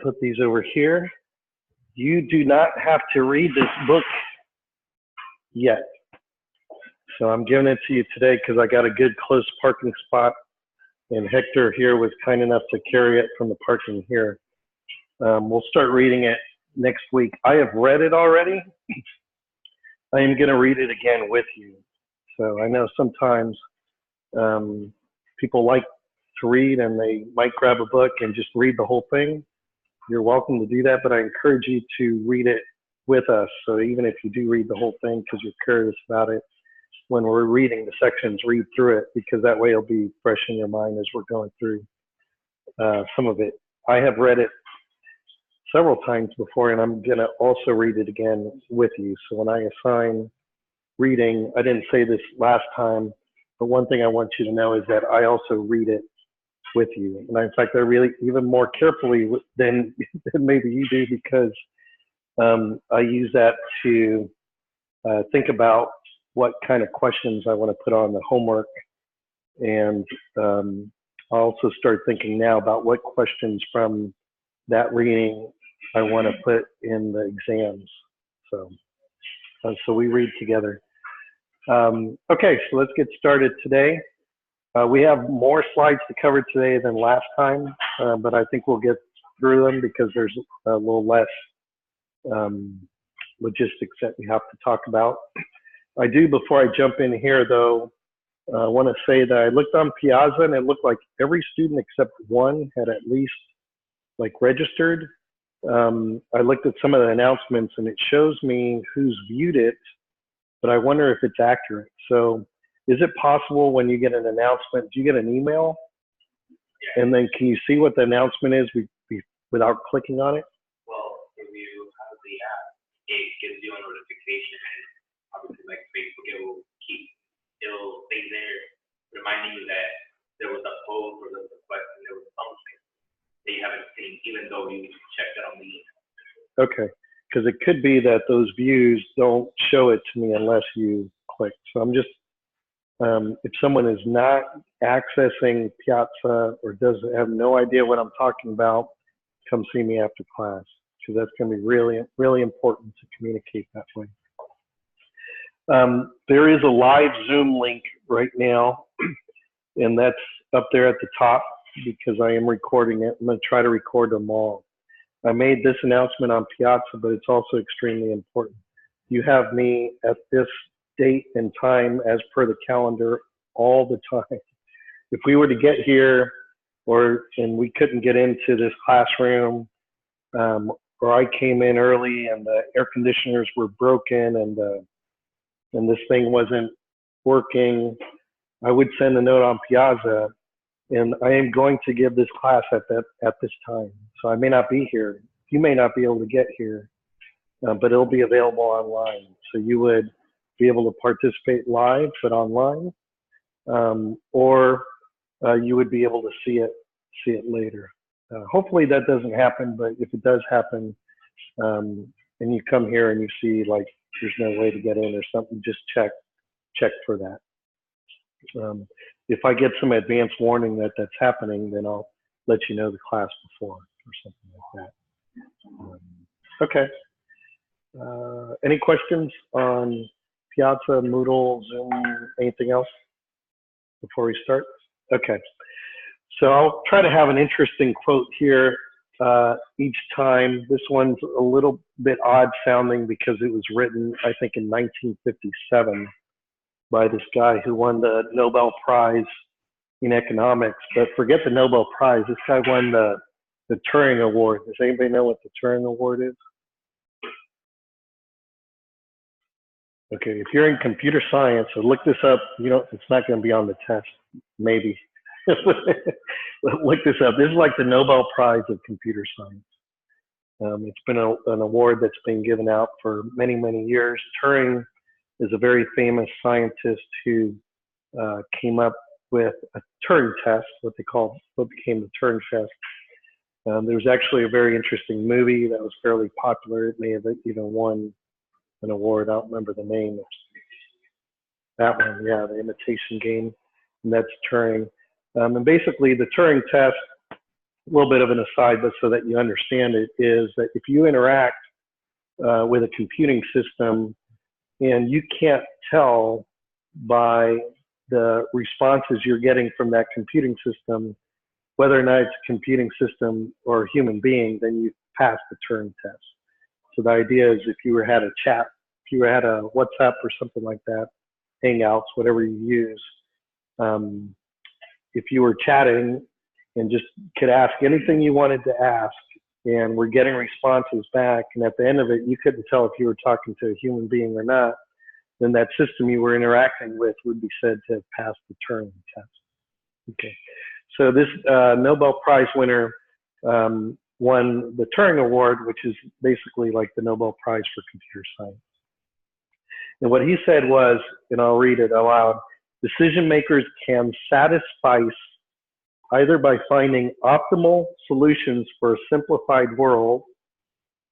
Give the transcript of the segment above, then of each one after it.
Put these over here. You do not have to read this book yet. So I'm giving it to you today because I got a good close parking spot, and Hector here was kind enough to carry it from the parking here. We'll start reading it next week. I have read it already. I am going to read it again with you. So I know sometimes people like to read and they might grab a book and just read the whole thing. You're welcome to do that, but I encourage you to read it with us. So even if you do read the whole thing because you're curious about it, when we're reading the sections, read through it, because that way it'll be fresh in your mind as we're going through some of it. I have read it several times before, and I'm going to also read it again with you. So when I assign reading, I didn't say this last time, but one thing I want you to know is that I also read it with you. And in fact, I really even more carefully than maybe you do, because I use that to think about what kind of questions I want to put on the homework. And I also start thinking now about what questions from that reading I want to put in the exams. So we read together. Okay, so let's get started today. We have more slides to cover today than last time, but I think we'll get through them because there's a little less logistics that we have to talk about. I do, before I jump in here though, I want to say that I looked on Piazza and it looked like every student except one had at least registered. I looked at some of the announcements and it shows me who's viewed it, but I wonder if it's accurate. So is it possible when you get an announcement, do you get an email? Yeah. And then can you see what the announcement is without clicking on it? Well, if you have the app, it gives you a notification, and obviously like Facebook, it'll stay there reminding you that there was a post or there was a question, there was something that you haven't seen, even though you checked it on the email. Okay, because it could be that those views don't show it to me unless you click. So I'm just, if someone is not accessing Piazza or have no idea what I'm talking about, come see me after class, because that's going to be really, really important to communicate that way. There is a live Zoom link right now, and that's up there at the top because I am recording it. I'm going to try to record them all. I made this announcement on Piazza, but it's also extremely important. You have me at this date and time as per the calendar all the time. If we were to get here and we couldn't get into this classroom, or I came in early and the air conditioners were broken and this thing wasn't working, I would send a note on Piazza, and I am going to give this class at this time. So I may not be here. You may not be able to get here, but it'll be available online. So you would be able to participate live, but online, or you would be able to see it later. Hopefully that doesn't happen, but if it does happen, and you come here and you see there's no way to get in or something, just check for that. If I get some advance warning that that's happening, then I'll let you know the class before or something like that. Okay. Any questions on Piazza, Moodle, Zoom, anything else before we start? Okay. So I'll try to have an interesting quote here each time. This one's a little bit odd sounding because it was written, I think, in 1957 by this guy who won the Nobel Prize in economics. But forget the Nobel Prize. This guy won the Turing Award. Does anybody know what the Turing Award is? Okay, if you're in computer science, so look this up. It's not going to be on the test, maybe. Look this up. This is like the Nobel Prize of computer science. It's been an award that's been given out for many, many years. Turing is a very famous scientist who came up with a Turing test, what became the Turing test. There's actually a very interesting movie that was fairly popular. It may have even won an award. I don't remember the name. That one, yeah, The Imitation Game, and that's Turing. And basically, the Turing test little bit of an aside, but so that you understand it, is that if you interact with a computing system and you can't tell by the responses you're getting from that computing system whether or not it's a computing system or a human being, then you pass the Turing test. So the idea is if you had a chat, if you had a WhatsApp or something like that, Hangouts, whatever you use, if you were chatting and just could ask anything you wanted to ask and were getting responses back, and at the end of it, you couldn't tell if you were talking to a human being or not, then that system you were interacting with would be said to have passed the Turing test. Okay. So this Nobel Prize winner won the Turing Award, which is basically like the Nobel Prize for computer science. And what he said was, and I'll read it aloud, decision makers can satisfice either by finding optimal solutions for a simplified world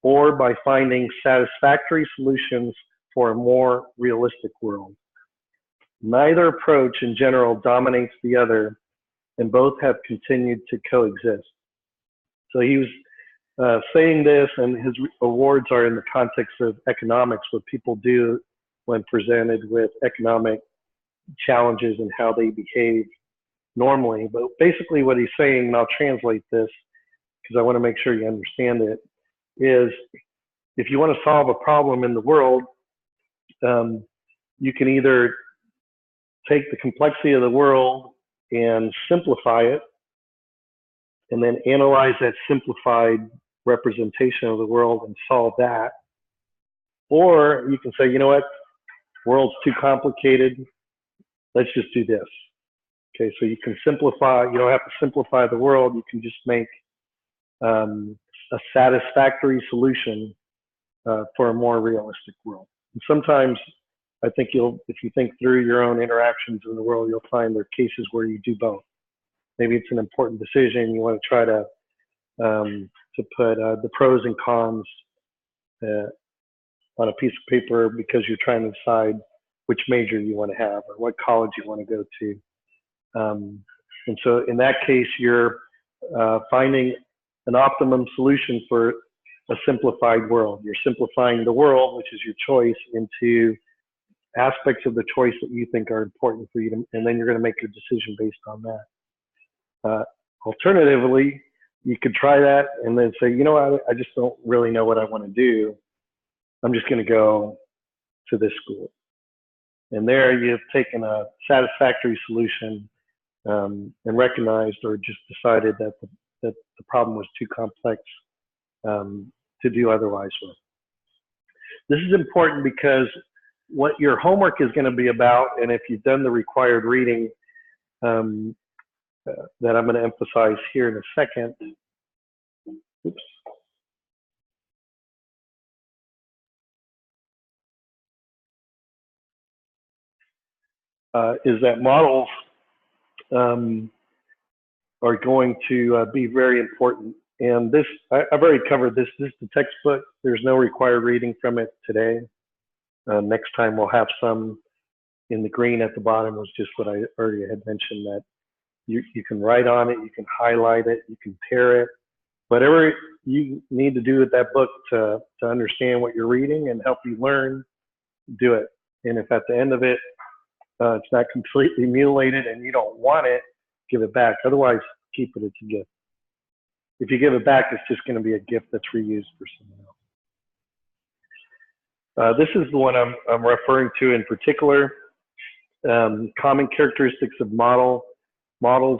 or by finding satisfactory solutions for a more realistic world. Neither approach in general dominates the other, and both have continued to coexist. So he was saying this, and his awards are in the context of economics, what people do when presented with economic challenges and how they behave normally. But basically what he's saying, and I'll translate this because I want to make sure you understand it, is if you want to solve a problem in the world, you can either take the complexity of the world and simplify it, and then analyze that simplified representation of the world and solve that. Or you can say, you know what, world's too complicated, let's just do this. Okay, so you can simplify, you don't have to simplify the world, you can just make a satisfactory solution for a more realistic world. And sometimes I think if you think through your own interactions in the world, you'll find there are cases where you do both. Maybe it's an important decision, you want to try to put the pros and cons on a piece of paper because you're trying to decide which major you want to have or what college you want to go to. And so in that case, you're finding an optimum solution for a simplified world. You're simplifying the world, which is your choice, into aspects of the choice that you think are important for you to, and then you're going to make your decision based on that. Alternatively, you could try that and then say, you know what, I just don't really know what I want to do. I'm just going to go to this school. And there you've taken a satisfactory solution and recognized or just decided that the problem was too complex to do otherwise with. This is important because what your homework is going to be about, and if you've done the required reading that I'm going to emphasize here in a second, oops. Is that models are going to be very important. And this, I've already covered this. This is the textbook. There's no required reading from it today. Next time we'll have some. In the green at the bottom was just what I already had mentioned, that you can write on it, you can highlight it, you can pair it. Whatever you need to do with that book to understand what you're reading and help you learn, do it. And if at the end of it, it's not completely mutilated and you don't want it, give it back. Otherwise, keep it, it's a gift. If you give it back, it's just going to be a gift that's reused for someone else. This is the one I'm referring to in particular. Common characteristics of models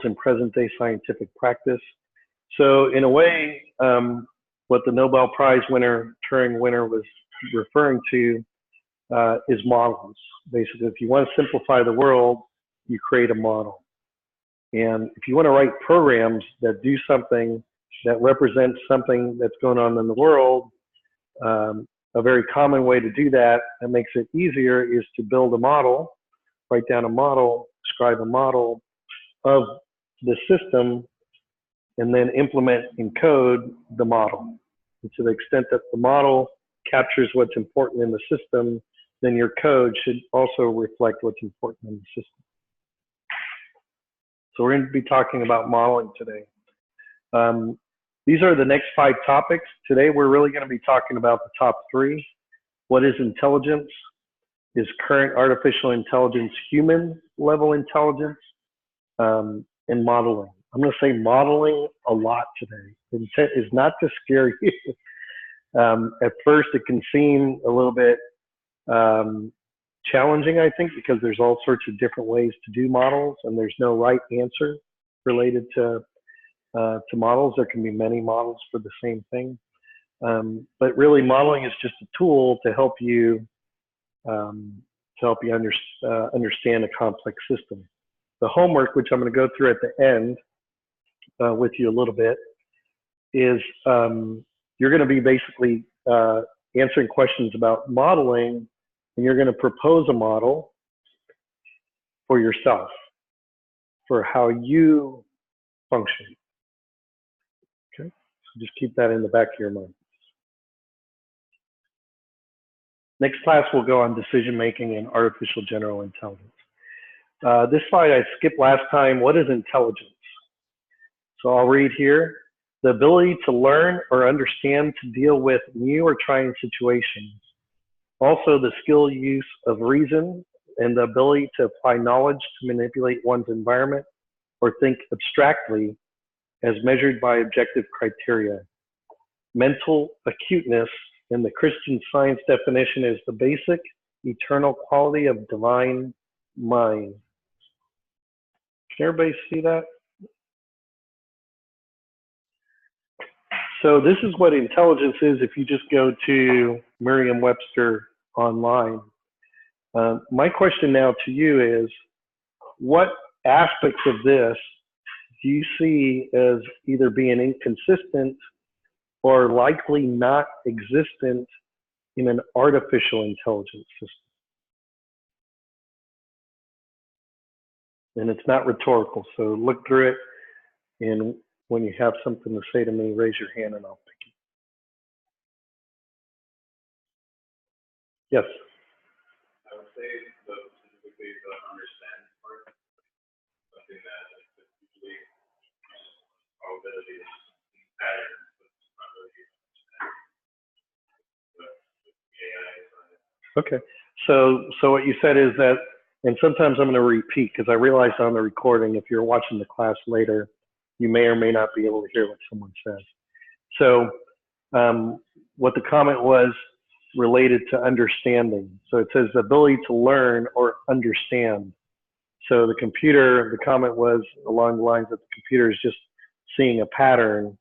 in present-day scientific practice. So in a way, what the Nobel Prize winner, Turing winner, was referring to is models. Basically, if you want to simplify the world, you create a model. And if you want to write programs that do something that represents something that's going on in the world, a very common way to do that makes it easier is to build a model, write down a model, describe a model of the system, and then implement in code the model. And to the extent that the model captures what's important in the system, then your code should also reflect what's important in the system. So we're going to be talking about modeling today. These are the next 5 topics. Today, we're really going to be talking about the top 3. What is intelligence? Is current artificial intelligence human level intelligence? And modeling. I'm going to say modeling a lot today. The intent is not to scare you. At first, it can seem a little bit challenging, I think, because there's all sorts of different ways to do models, and there's no right answer related to models. There can be many models for the same thing, but really, modeling is just a tool to help you understand a complex system. The homework, which I'm going to go through at the end with you a little bit, is you're going to be basically answering questions about modeling, and you're going to propose a model for yourself, for how you function. Okay, so just keep that in the back of your mind. Next class, we'll go on decision-making and artificial general intelligence. This slide I skipped last time. What is intelligence? So I'll read here. The ability to learn or understand to deal with new or trying situations. Also, the skill use of reason and the ability to apply knowledge to manipulate one's environment or think abstractly as measured by objective criteria. Mental acuteness, in the Christian Science definition, is the basic, eternal quality of divine mind. Can everybody see that? So this is what intelligence is if you just go to Merriam-Webster online. My question now to you is, what aspects of this do you see as either being inconsistent or likely not existent in an artificial intelligence system? And it's not rhetorical, so look through it, and when you have something to say to me, raise your hand and I'll pick you. Yes? I would say specifically the understand part, something that is usually probability patterns, but it's not really AI. Okay, so what you said is that, and sometimes I'm going to repeat because I realized on the recording, if you're watching the class later, you may or may not be able to hear what someone says. So what the comment was related to understanding. So it says the ability to learn or understand. So the computer, the comment was along the lines that the computer is just seeing a pattern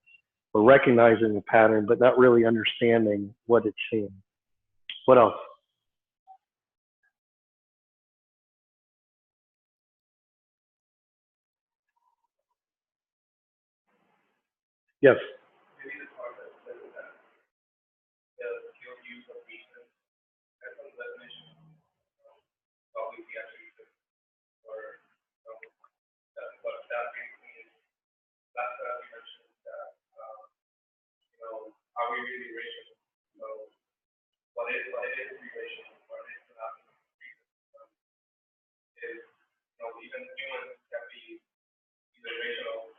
or recognizing a pattern, but not really understanding what it's seeing. What else? Yes. Maybe the part that says that the skill use of reason as a definition probably the actually or that's what that basically is. That's what you mentioned that are we really rational? What is relation? What is not reason? Is even humans can be either rational,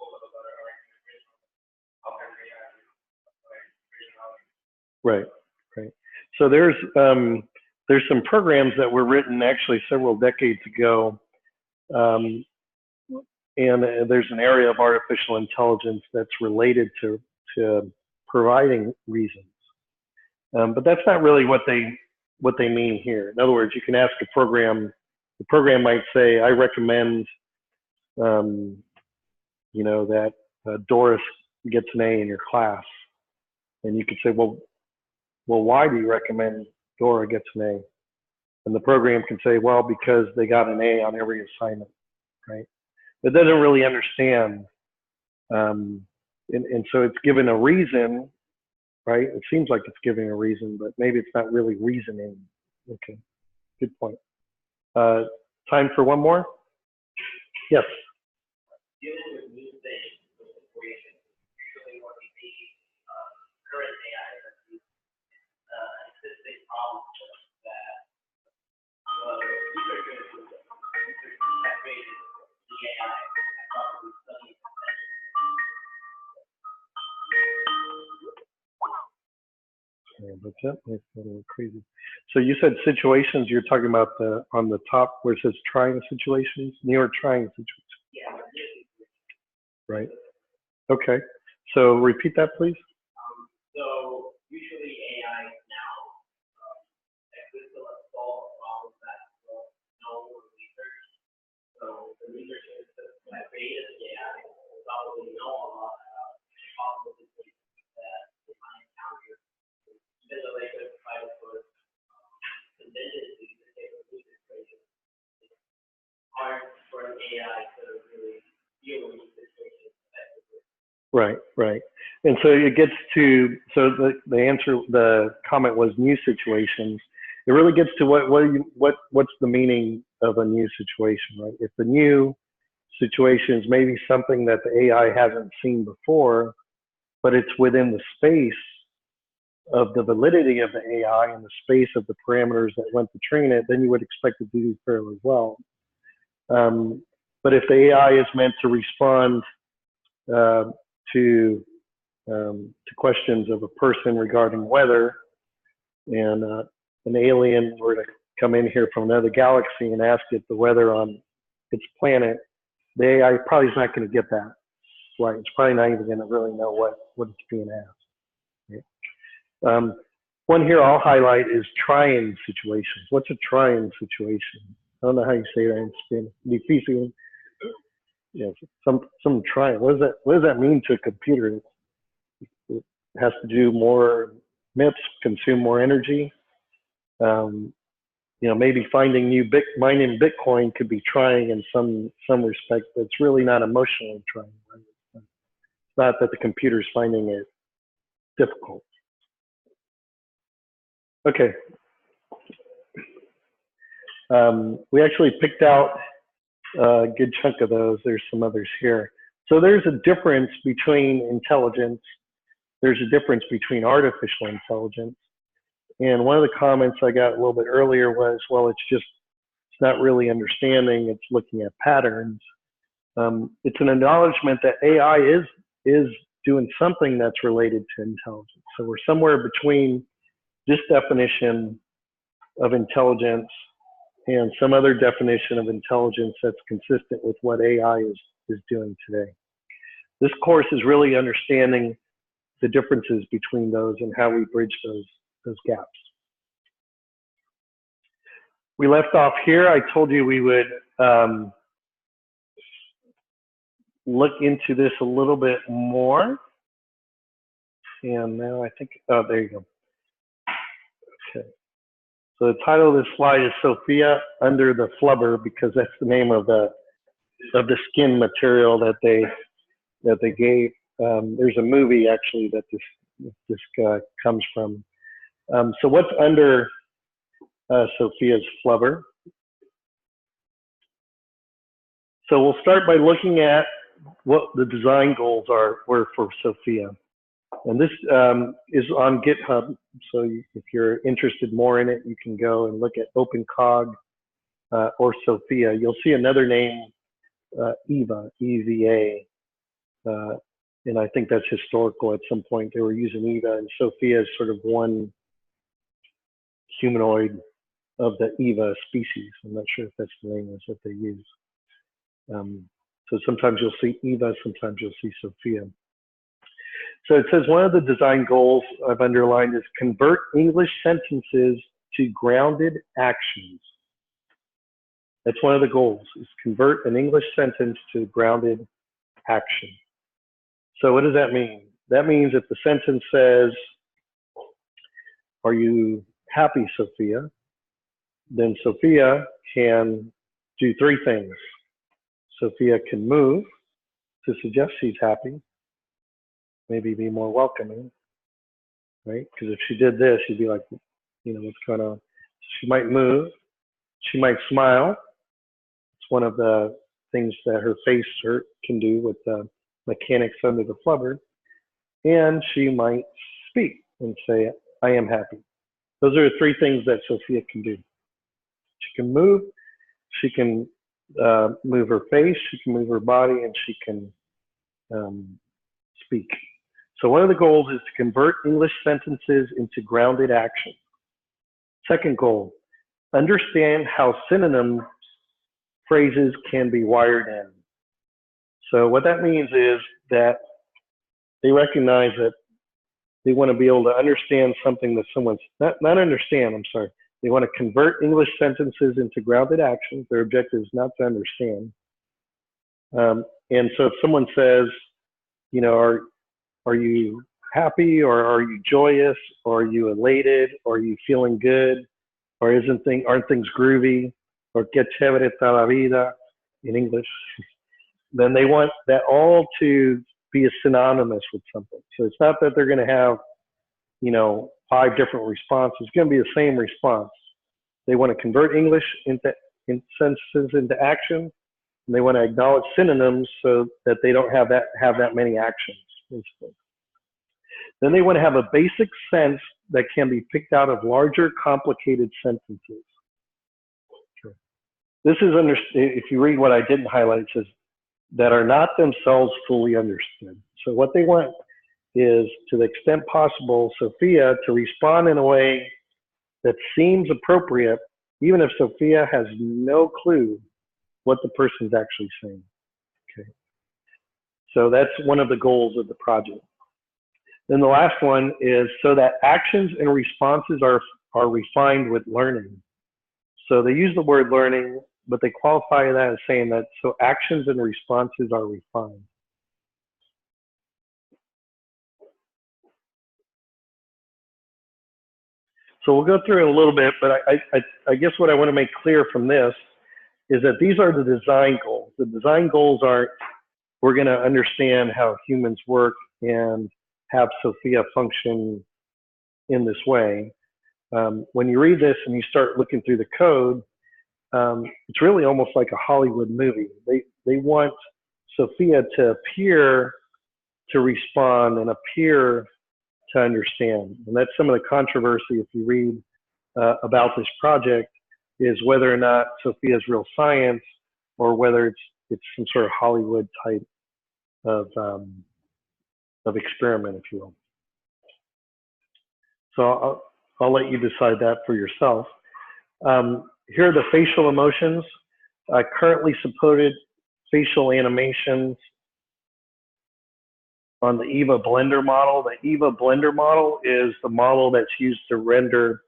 both of us are rational. How can we have rationality? Right, right. So there's some programs that were written actually several decades ago, and there's an area of artificial intelligence that's related to providing reasons, but that's not really what they mean here. In other words, you can ask a program. The program might say, "I recommend, that Doris gets an A in your class," and you could say, "Well, why do you recommend Dora gets an A?" And the program can say, "Well, because they got an A on every assignment," right? It doesn't really understand, and so it's given a reason, right? It seems like it's giving a reason, but maybe it's not really reasoning. Okay, good point. Time for one more? Yes. Dealing with new things, with situations, usually what we see current AI existing problems that researchers that created the AI probably study Yeah, but that makes it a little crazy. So you said situations. You're talking about the on the top where it says trying situations, near trying situations, Yeah. right? Okay. So repeat that, please. So usually AI now exists to solve problems that were known or research. So the researchers that created the AI probably know a lot about possible situations that they might encounter, even though they could try to put contingencies to take a research equation. It's hard for an AI to really deal with these situations effectively. Right, right. And so it gets to, so the answer, the comment was new situations. It really gets to what's the meaning of a new situation, right? If the new situation is maybe something that the AI hasn't seen before, but it's within the space of the validity of the AI and the space of the parameters that went to train it, then you would expect it to do fairly well. But if the AI is meant to respond to questions of a person regarding weather, and an alien were to come in here from another galaxy and ask it the weather on its planet, the AI probably is not going to get that right. It's probably not even going to really know what it's being asked. Right? One here I'll highlight is trying situations. What's a trying situation? I don't know how you say that in Spanish. Difícil. Yes, some trying. What does that mean to a computer? It has to do more MIPS, consume more energy. Maybe finding mining Bitcoin could be trying in some respect, but it's really not emotionally trying. Right? It's not that the computer's finding it difficult. Okay. We actually picked out a good chunk of those. There's some others here. So there's a difference between intelligence. There's a difference between artificial intelligence. And one of the comments I got a little bit earlier was, well, it's not really understanding, it's looking at patterns. It's an acknowledgement that AI is doing something that's related to intelligence. So we're somewhere between this definition of intelligence and some other definition of intelligence that's consistent with what AI is doing today. This course is really understanding the differences between those and how we bridge those gaps. We left off here. I told you we would look into this a little bit more. And now I think, oh, there you go. Okay. So the title of this slide is Sophia Under the Flubber, because that's the name of the skin material that they gave. There's a movie actually that this comes from. So what's under Sophia's flubber? So we'll start by looking at what the design goals were for Sophia. And this is on GitHub. So if you're interested more in it, you can go and look at OpenCog or Sophia. You'll see another name, EVA, EVA. And I think that's historical. At some point they were using EVA, and Sophia is sort of one humanoid of the EVA species. I'm not sure if that's the language that they use. So sometimes you'll see EVA, sometimes you'll see Sophia. So it says one of the design goals I've underlined is convert English sentences to grounded actions. That's one of the goals, is convert an English sentence to grounded action. So what does that mean? That means if the sentence says, are you happy, Sophia? Then Sophia can do three things. Sophia can move to suggest she's happy, maybe be more welcoming, right? Because if she did this, she'd be like, what's going on? She might move. She might smile. It's one of the things that her face can do with the mechanics under the flubber. And she might speak and say, I am happy. Those are the three things that Sophia can do. She can move, she can move her face, she can move her body, and she can speak. So one of the goals is to convert English sentences into grounded action. Second goal, understand how synonym phrases can be wired in. So what that means is that they recognize that they want to be able to understand something that someone's, not understand, I'm sorry. They want to convert English sentences into grounded actions. Their objective is not to understand. And so if someone says, you know, are you happy, or are you joyous, or are you elated, or are you feeling good, or aren't things groovy, or que chévere está la vida in English, then they want that all to be synonymous with something. So it's not that they're going to have, you know, 5 different responses. It's going to be the same response. They want to convert English sentences into action, and they want to acknowledge synonyms so that they don't have that many actions. Basically. Then they want to have a basic sense that can be picked out of larger, complicated sentences. Okay. This is if you read what I didn't highlight, it says that are not themselves fully understood. So what they want is, to the extent possible, Sophia to respond in a way that seems appropriate, even if Sophia has no clue what the person's actually saying. Okay. So that's one of the goals of the project. Then the last one is so that actions and responses are refined with learning. So they use the word learning, but they qualify that as saying that so actions and responses are refined. So we'll go through it a little bit, but I guess what I want to make clear from this is that these are the design goals. The design goals are, we're going to understand how humans work and have Sophia function in this way. When you read this and you start looking through the code, it's really almost like a Hollywood movie. They want Sophia to appear to respond and appear to understand. And that's some of the controversy, if you read about this project, is whether or not Sophia is real science or whether it's some sort of Hollywood type of experiment, if you will. So I'll let you decide that for yourself. Here are the facial emotions. Currently supported facial animations on the EVA Blender model. The EVA Blender model is the model that's used to render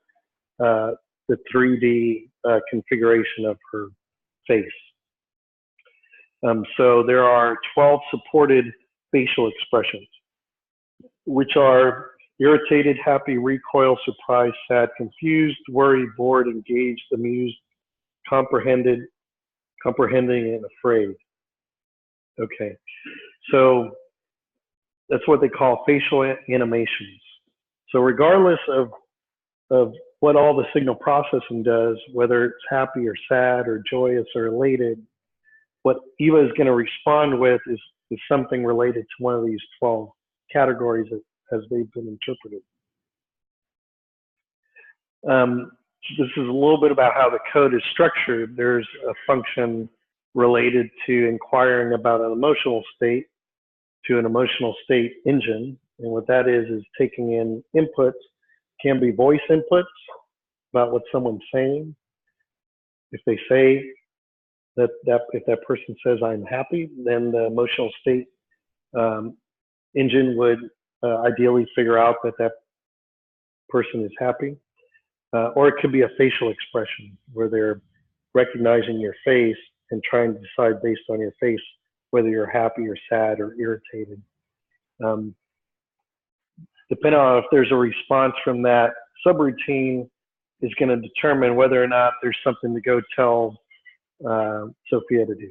the 3D configuration of her face. So there are 12 supported facial expressions, which are irritated, happy, recoil, surprised, sad, confused, worried, bored, engaged, amused, comprehending, and afraid. Okay, so that's what they call facial animations. So regardless of what all the signal processing does, whether it's happy or sad or joyous or elated, what EVA is going to respond with is something related to one of these 12 categories as they've been interpreted. This is a little bit about how the code is structured. There's a function related to inquiring about an emotional state to an emotional state engine. And what that is taking in inputs, can be voice inputs about what someone's saying. If they say if that person says I'm happy, then the emotional state engine would ideally figure out that person is happy. Or it could be a facial expression where they're recognizing your face and trying to decide based on your face whether you're happy or sad or irritated. Depending on if there's a response from that subroutine is going to determine whether or not there's something to go tell Sophia to do.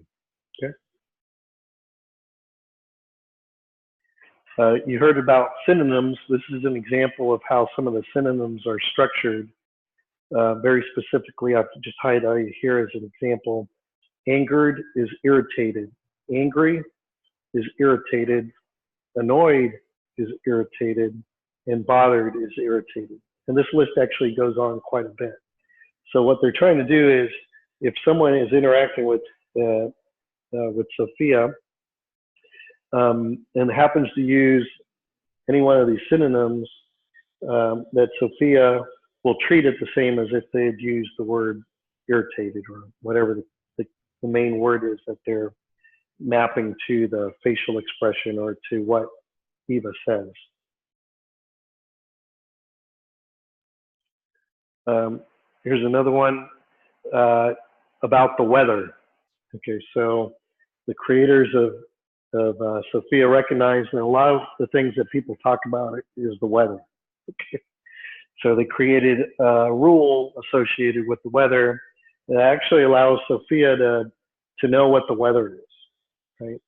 Okay. You heard about synonyms. This is an example of how some of the synonyms are structured. Very specifically, I've just highlighted here as an example. Angered is irritated. Angry is irritated. Annoyed is irritated. And bothered is irritated. And this list actually goes on quite a bit. So what they're trying to do is, if someone is interacting with Sophia and happens to use any one of these synonyms, that Sophia will treat it the same as if they had used the word irritated or whatever the main word is that they're mapping to the facial expression or to what Eva says. Here's another one about the weather. Okay, so the creators of Sophia recognize that a lot of the things that people talk about is the weather. Okay. So they created a rule associated with the weather that actually allows Sophia to know what the weather is, right?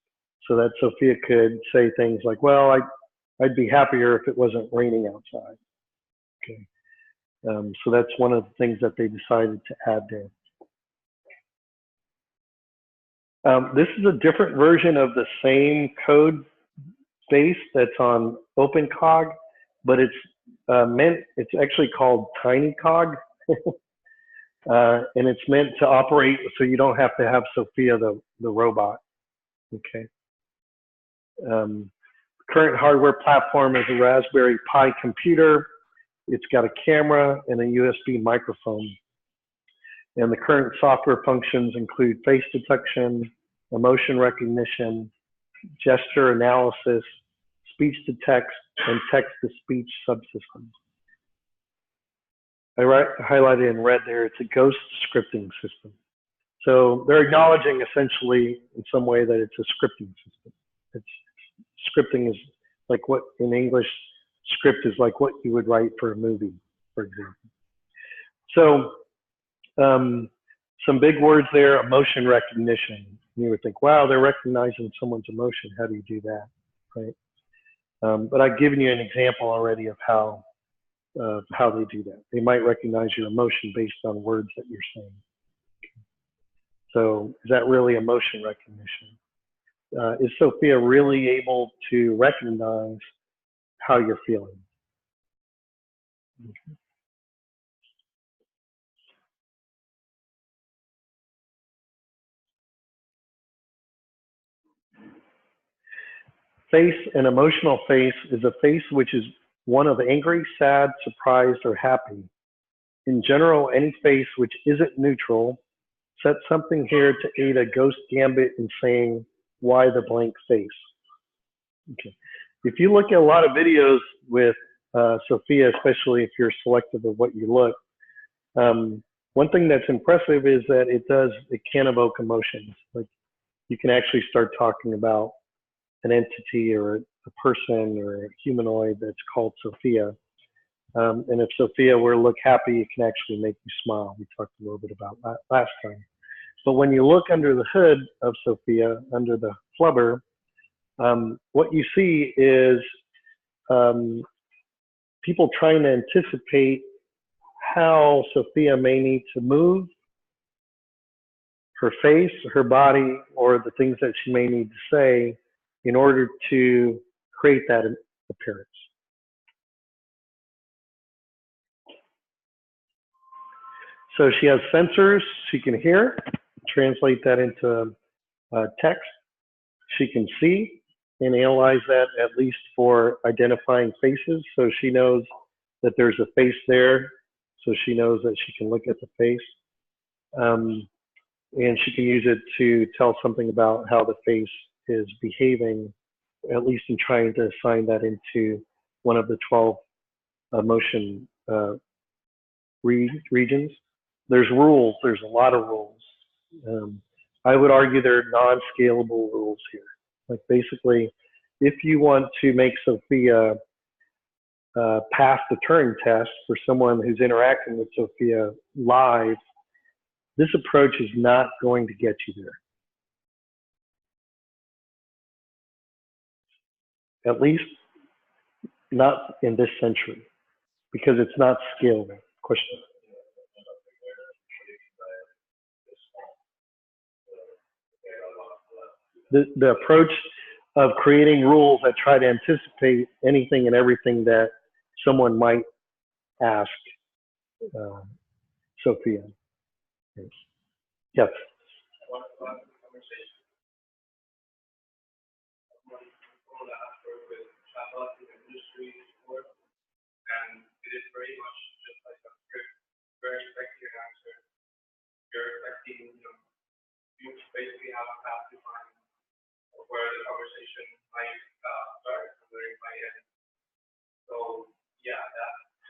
So that Sophia could say things like, well, I'd be happier if it wasn't raining outside. Okay. So that's one of the things that they decided to add there. This is a different version of the same code base that's on OpenCog, but it's actually called TinyCog. And it's meant to operate so you don't have to have Sophia the robot. Okay. Current hardware platform is a Raspberry Pi computer. It's got a camera and a USB microphone. And the current software functions include face detection, emotion recognition, gesture analysis, speech to text, and text to speech subsystems. I highlighted in red there, it's a ghost scripting system. So they're acknowledging essentially in some way that it's a scripting system. Scripting is like what in English, script is like what you would write for a movie, for example. So some big words there, emotion recognition. You would think, wow, they're recognizing someone's emotion. How do you do that, right? But I've given you an example already of how they do that. They might recognize your emotion based on words that you're saying. So is that really emotion recognition? Is Sophia really able to recognize how you're feeling? Okay. Face, an emotional face, is a face which is one of angry, sad, surprised, or happy. In general, any face which isn't neutral, set something here to aid a ghost gambit in saying, why the blank face? Okay. If you look at a lot of videos with Sophia, especially if you're selective of what you look, one thing that's impressive is that it can evoke emotions. Like you can actually start talking about an entity or a person or a humanoid that's called Sophia. And if Sophia were to look happy, it can actually make you smile. We talked a little bit about that last time. But when you look under the hood of Sophia, under the flubber, what you see is people trying to anticipate how Sophia may need to move her face, her body, or the things that she may need to say in order to create that appearance. So she has sensors, she can hear, translate that into text. She can see and analyze that at least for identifying faces. So she knows that there's a face there. So she knows that she can look at the face. And she can use it to tell something about how the face is behaving, at least in trying to assign that into one of the 12 emotion regions. There's rules, there's a lot of rules. I would argue there are non-scalable rules here. Like basically, if you want to make Sophia pass the Turing test for someone who's interacting with Sophia live, this approach is not going to get you there. At least not in this century, because it's not scalable. Question. The approach of creating rules that try to anticipate anything and everything that someone might ask Sophia. Yes.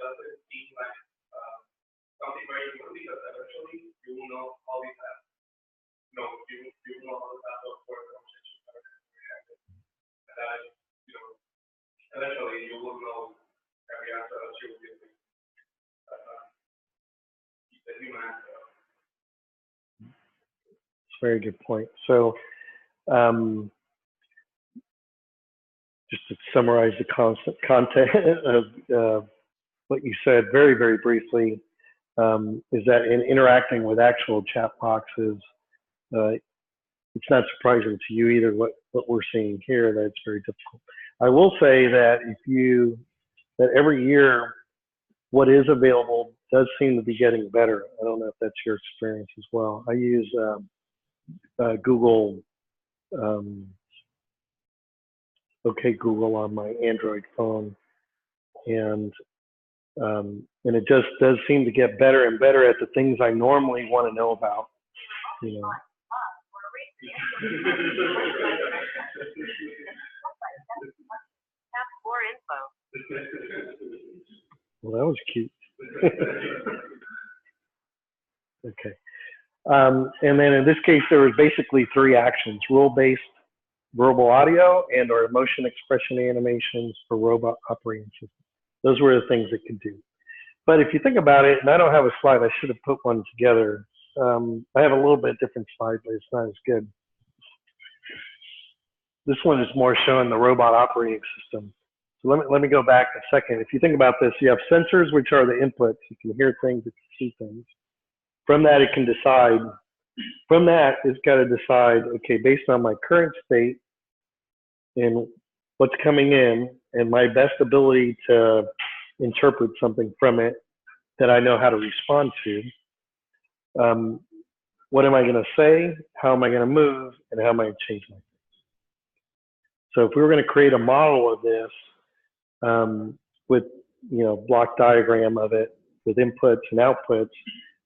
does it seem like something very important because eventually you will know all these apps. No, you will know all the apps of where conversations are reacted. And that is, you know, eventually you will know every answer that you will give me. The human answer. It's a very good point. So, just to summarize the content of what you said very, very briefly, is that in interacting with actual chat boxes, it's not surprising to you either what we're seeing here, that it's very difficult. I will say that that every year what is available does seem to be getting better. I don't know if that's your experience as well. I use Google, OK Google on my Android phone, and it just does seem to get better and better at the things I normally want to know about. You know. More info. Well, that was cute. Okay. And then in this case, there was basically 3 actions: rule-based verbal audio and or emotion expression animations for robot operating systems. Those were the things it could do. But if you think about it, and I don't have a slide, I should have put one together. I have a little bit different slide, but it's not as good. This one is more showing the robot operating system. So let me go back a second. If you think about this, you have sensors, which are the inputs. You can hear things, you can see things. From that, it can decide. From that, it's got to decide, okay, based on my current state and what's coming in and my best ability to interpret something from it that I know how to respond to, what am I going to say, how am I going to move, and how am I going to change my things? So if we were going to create a model of this with, block diagram of it with inputs and outputs,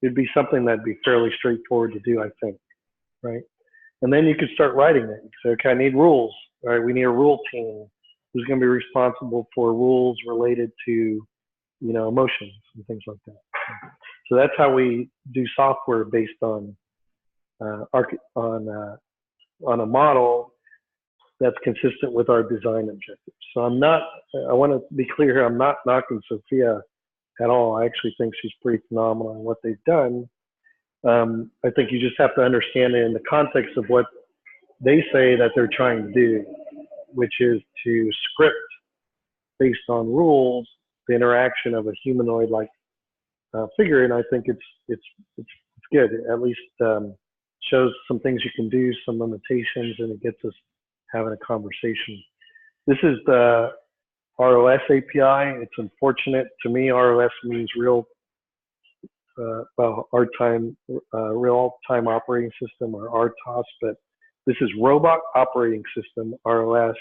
it'd be something that'd be fairly straightforward to do, I think, right? And then you could start writing it. You say, okay, I need rules, all right? We need a rule team who's going to be responsible for rules related to, emotions and things like that. So that's how we do software based on a model that's consistent with our design objectives. So I want to be clear here, I'm not knocking Sophia at all. I actually think she's pretty phenomenal in what they've done. I think you just have to understand it in the context of what they say that they're trying to do, which is to script based on rules the interaction of a humanoid-like figure, and I think it's good. It at least shows some things you can do, some limitations, and it gets us having a conversation. This is the ROS API. It's unfortunate to me. ROS means real time operating system, or RTOS, but this is robot operating system, ROS.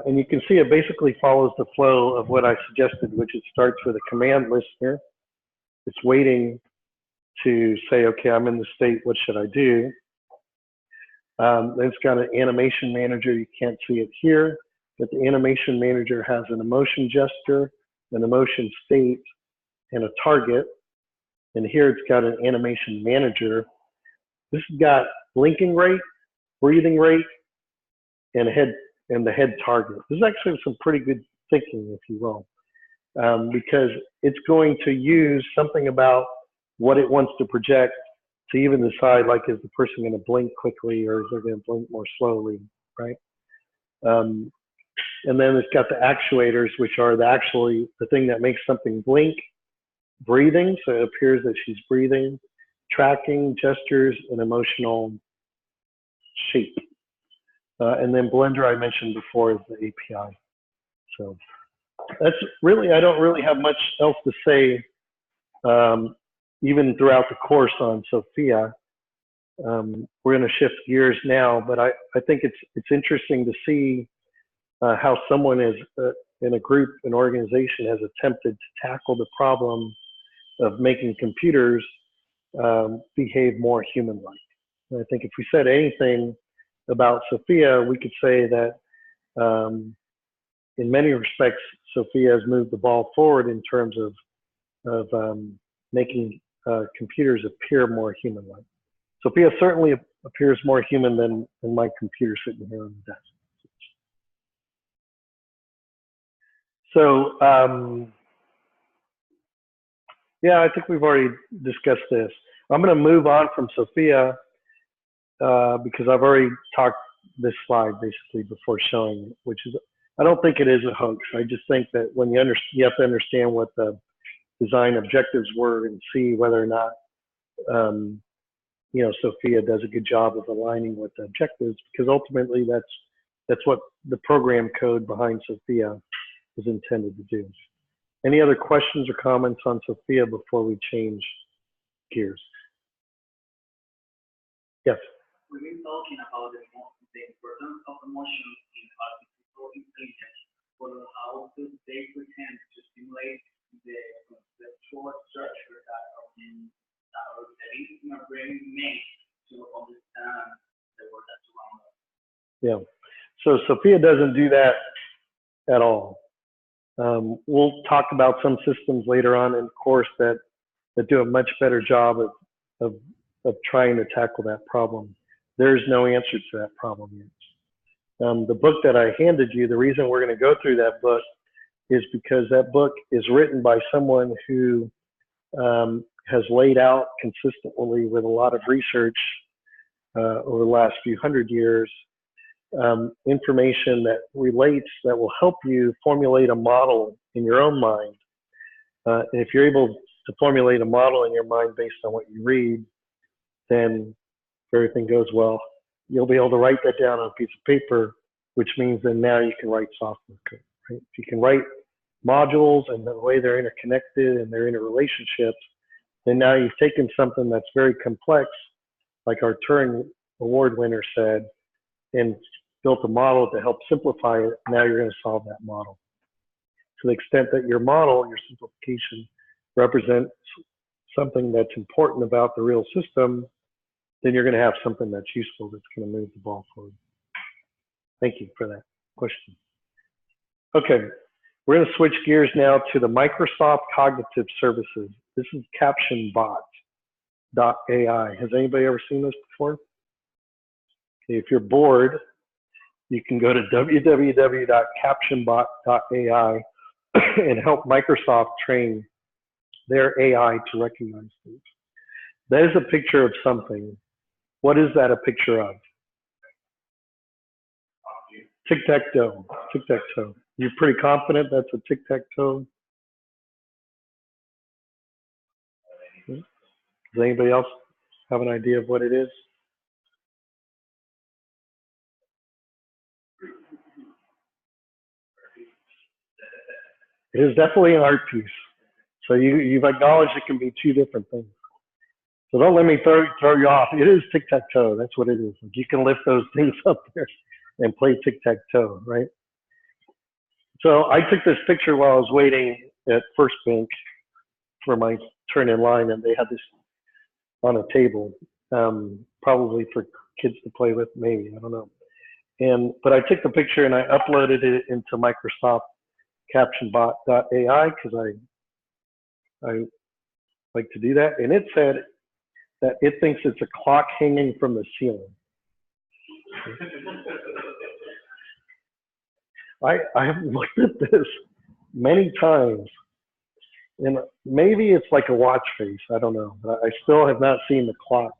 And you can see it basically follows the flow of what I suggested, which it starts with a command listener. It's waiting to say, okay, I'm in the state, what should I do? Then it's got an animation manager. You can't see it here, but the animation manager has an emotion gesture, an emotion state, and a target. And here it's got an animation manager. This has got blinking rate, breathing rate, and the head target. This is actually some pretty good thinking, if you will, because it's going to use something about what it wants to project to even decide, like, is the person going to blink quickly or is they going to blink more slowly, right? And then it's got the actuators, which are the thing that makes something blink, breathing, so it appears that she's breathing, tracking, gestures, and emotional shape. And then Blender, I mentioned before, is the API. So that's really, I don't really have much else to say, even throughout the course on Sophia. We're going to shift gears now, but I think it's interesting to see how someone is in a group, an organization, has attempted to tackle the problem of making computers behave more human-like. And I think if we said anything about Sophia, we could say that in many respects, Sophia has moved the ball forward in terms of making computers appear more human-like. Sophia certainly appears more human than my computer sitting here on the desk. So, yeah, I think we've already discussed this. I'm going to move on from Sophia because I've already talked this slide basically before showing it, which is, I don't think it is a hoax. I just think that when you have to understand what the design objectives were and see whether or not, you know, Sophia does a good job of aligning with the objectives, because ultimately that's what the program code behind Sophia is intended to do. Any other questions or comments on Sophia before we change gears? Yes. We've been talking about the importance of emotions in artificial intelligence, but how do they pretend to simulate the conceptual structure that is in our brain made to understand the world that's around us? Yeah. So Sophia doesn't do that at all. We'll talk about some systems later on in the course that do a much better job of trying to tackle that problem. There's no answer to that problem yet. The book that I handed you, the reason we're going to go through that book is because that book is written by someone who has laid out consistently with a lot of research over the last few hundred years, information that relates, that will help you formulate a model in your own mind. And if you're able to formulate a model in your mind based on what you read, then if everything goes well, you'll be able to write that down on a piece of paper, which means then now you can write software code, right? If you can write modules and the way they're interconnected and they're interrelationships, then now you've taken something that's very complex, like our Turing Award winner said, and built a model to help simplify it. Now you're going to solve that model. To the extent that your model, your simplification, represents something that's important about the real system, then you're going to have something that's useful that's going to move the ball forward. Thank you for that question. Okay, we're going to switch gears now to the Microsoft Cognitive Services. This is CaptionBot.ai. Has anybody ever seen this before? Okay, if you're bored, you can go to www.captionbot.ai and help Microsoft train their AI to recognize things. That is a picture of something. What is that a picture of? Tic-tac-toe. Tic-tac-toe. You're pretty confident that's a tic-tac-toe? Does anybody else have an idea of what it is? It is definitely an art piece. So you've acknowledged it can be two different things. So don't let me throw you off. It is tic-tac-toe. That's what it is. Like you can lift those things up there and play tic-tac-toe, right? So I took this picture while I was waiting at First Bank for my turn in line, and they had this on a table, probably for kids to play with, maybe, I don't know. But I took the picture and I uploaded it into Microsoft CaptionBot.ai because I like to do that. And it said that it thinks it's a clock hanging from the ceiling. I have looked at this many times, and maybe it's like a watch face, I don't know, but I still have not seen the clock,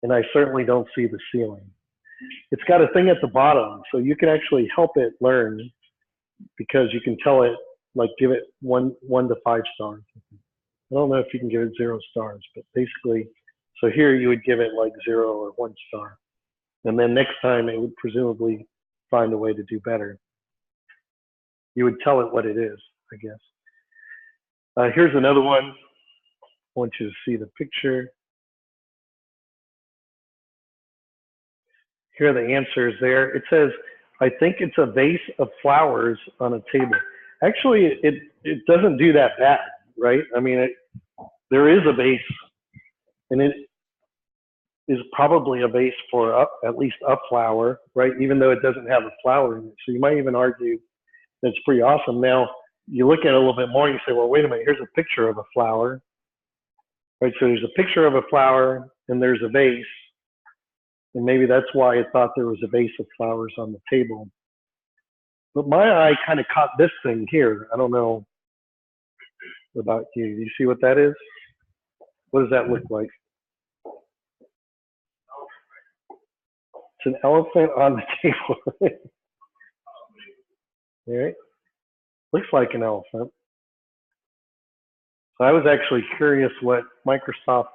and I certainly don't see the ceiling. It's got a thing at the bottom, so you can actually help it learn, because you can tell it, like, give it one to 5 stars. I don't know if you can give it 0 stars, but basically, so here you would give it like 0 or 1 star. And then next time it would presumably find a way to do better. You would tell it what it is, I guess. Here's another one. I want you to see the picture. Here are the answers there. It says, I think it's a vase of flowers on a table. Actually, it doesn't do that bad, right? I mean, there is a vase, and it is probably a vase for at least a flower, right? Even though it doesn't have a flower in it. So you might even argue That's pretty awesome. Now, you look at it a little bit more and you say, well, wait a minute, here's a picture of a flower. Right, so there's a picture of a flower and there's a vase. And maybe that's why it thought there was a vase of flowers on the table. But my eye kind of caught this thing here. I don't know about you. Do you see what that is? What does that look like? It's an elephant on the table. All right. Looks like an elephant. So I was actually curious what Microsoft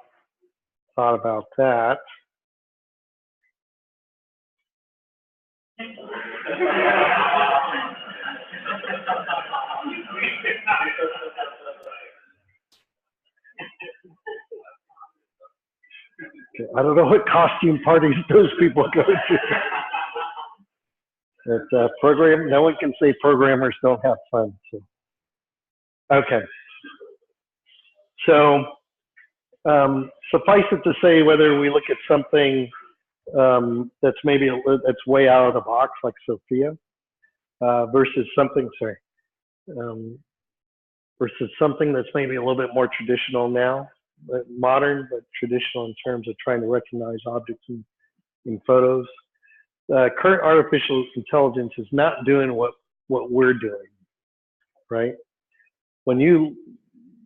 thought about that. Okay, I don't know what costume parties those people go to. It's program. No one can say programmers don't have fun. So. Okay. So suffice it to say, whether we look at something that's maybe that's way out of the box, like Sophia, versus something, versus something that's maybe a little bit more traditional now, modern but traditional in terms of trying to recognize objects in photos. Current artificial intelligence is not doing what we're doing, right? When you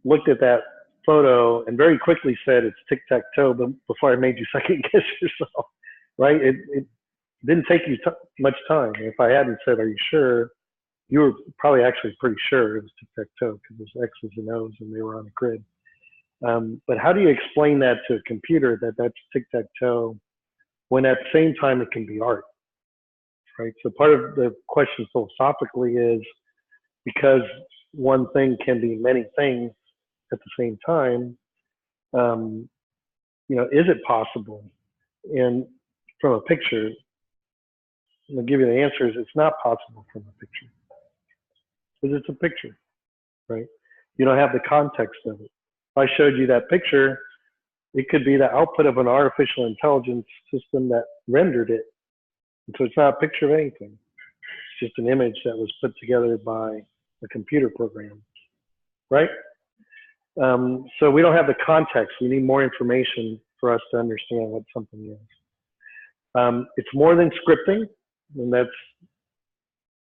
looked at that photo and very quickly said it's tic-tac-toe, but before I made you second guess yourself, right? It didn't take you much time. If I hadn't said, are you sure? You were probably actually pretty sure it was tic-tac-toe because there's X's and O's and they were on a grid. But how do you explain that to a computer that that's tic-tac-toe when at the same time it can be art, right? So part of the question philosophically is, because one thing can be many things at the same time, you know, is it possible? And from a picture, I'll give you the answer is it's not possible from a picture. Because it's a picture, right? You don't have the context of it. If I showed you that picture, it could be the output of an artificial intelligence system that rendered it. And so it's not a picture of anything. It's just an image that was put together by a computer program, right? So we don't have the context. We need more information for us to understand what something is. It's more than scripting, and that's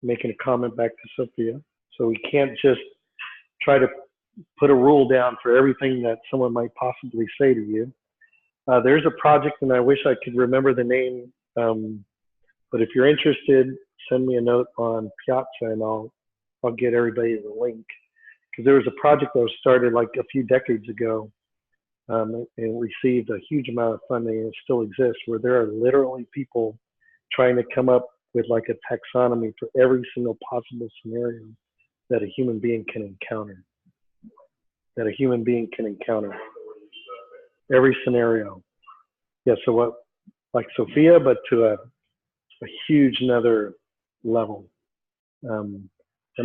making a comment back to Sophia. So we can't just try to put a rule down for everything that someone might possibly say to you. There's a project, and I wish I could remember the name, but if you're interested, send me a note on Piazza, and I'll get everybody the link. Because there was a project that was started like a few decades ago, and received a huge amount of funding, and it still exists, where there are literally people trying to come up with like a taxonomy for every single possible scenario that a human being can encounter. Every scenario. Yeah, so what, like Sophia, but to a huge another level. And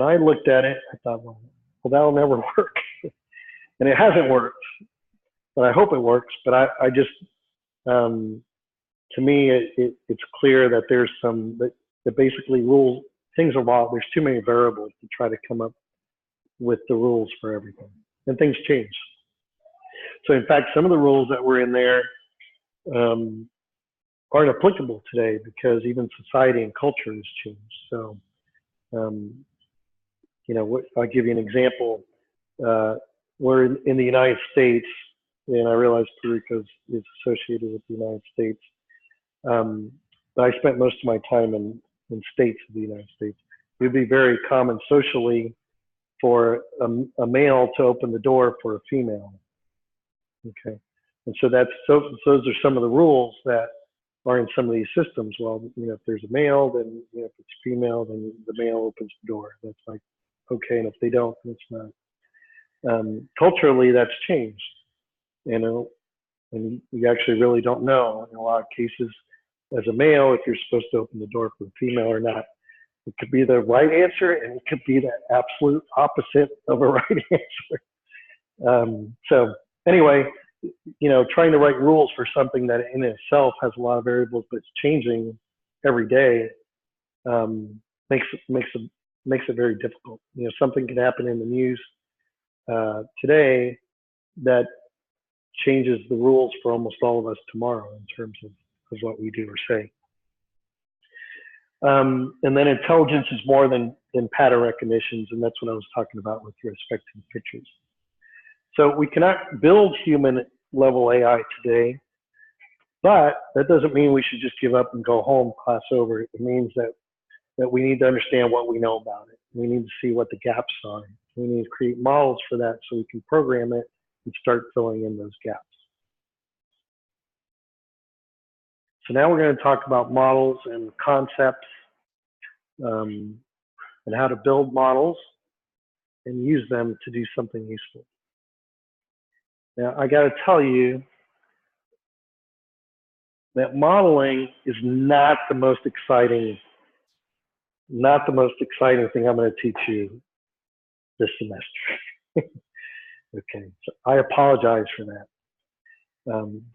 I looked at it, I thought, well, that'll never work. And it hasn't worked, but I hope it works. But I just, to me, it's clear that there's some, that basically rules, things are wild. There's too many variables to try to come up with the rules for everything. And things change. So in fact, some of the rules that were in there aren't applicable today because even society and culture has changed. So, you know, I'll give you an example. We're in the United States, and I realize Puerto Rico is associated with the United States. But I spent most of my time in states of the United States. It would be very common socially for a male to open the door for a female. Okay, and so those are some of the rules that are in some of these systems. Well, you know, if there's a male, then you know, if it's female, then the male opens the door. That's like okay, and if they don't, then it's not. Culturally, that's changed, you know, and we actually really don't know in a lot of cases. As a male, if you're supposed to open the door for a female or not. It could be the right answer, and it could be the absolute opposite of a right answer. So anyway, you know, trying to write rules for something that in itself has a lot of variables, but it's changing every day, makes makes it very difficult. You know, something can happen in the news today that changes the rules for almost all of us tomorrow in terms of what we do or say. And then intelligence is more than pattern recognitions, and that's what I was talking about with respect to the pictures. So we cannot build human level AI today, but that doesn't mean we should just give up and go home, class over. It means that we need to understand what we know about it. We need to see what the gaps are. We need to create models for that so we can program it and start filling in those gaps. So now we're going to talk about models and concepts and how to build models and use them to do something useful. Now, I got to tell you that modeling is not the most exciting thing I'm going to teach you this semester. Okay, so I apologize for that.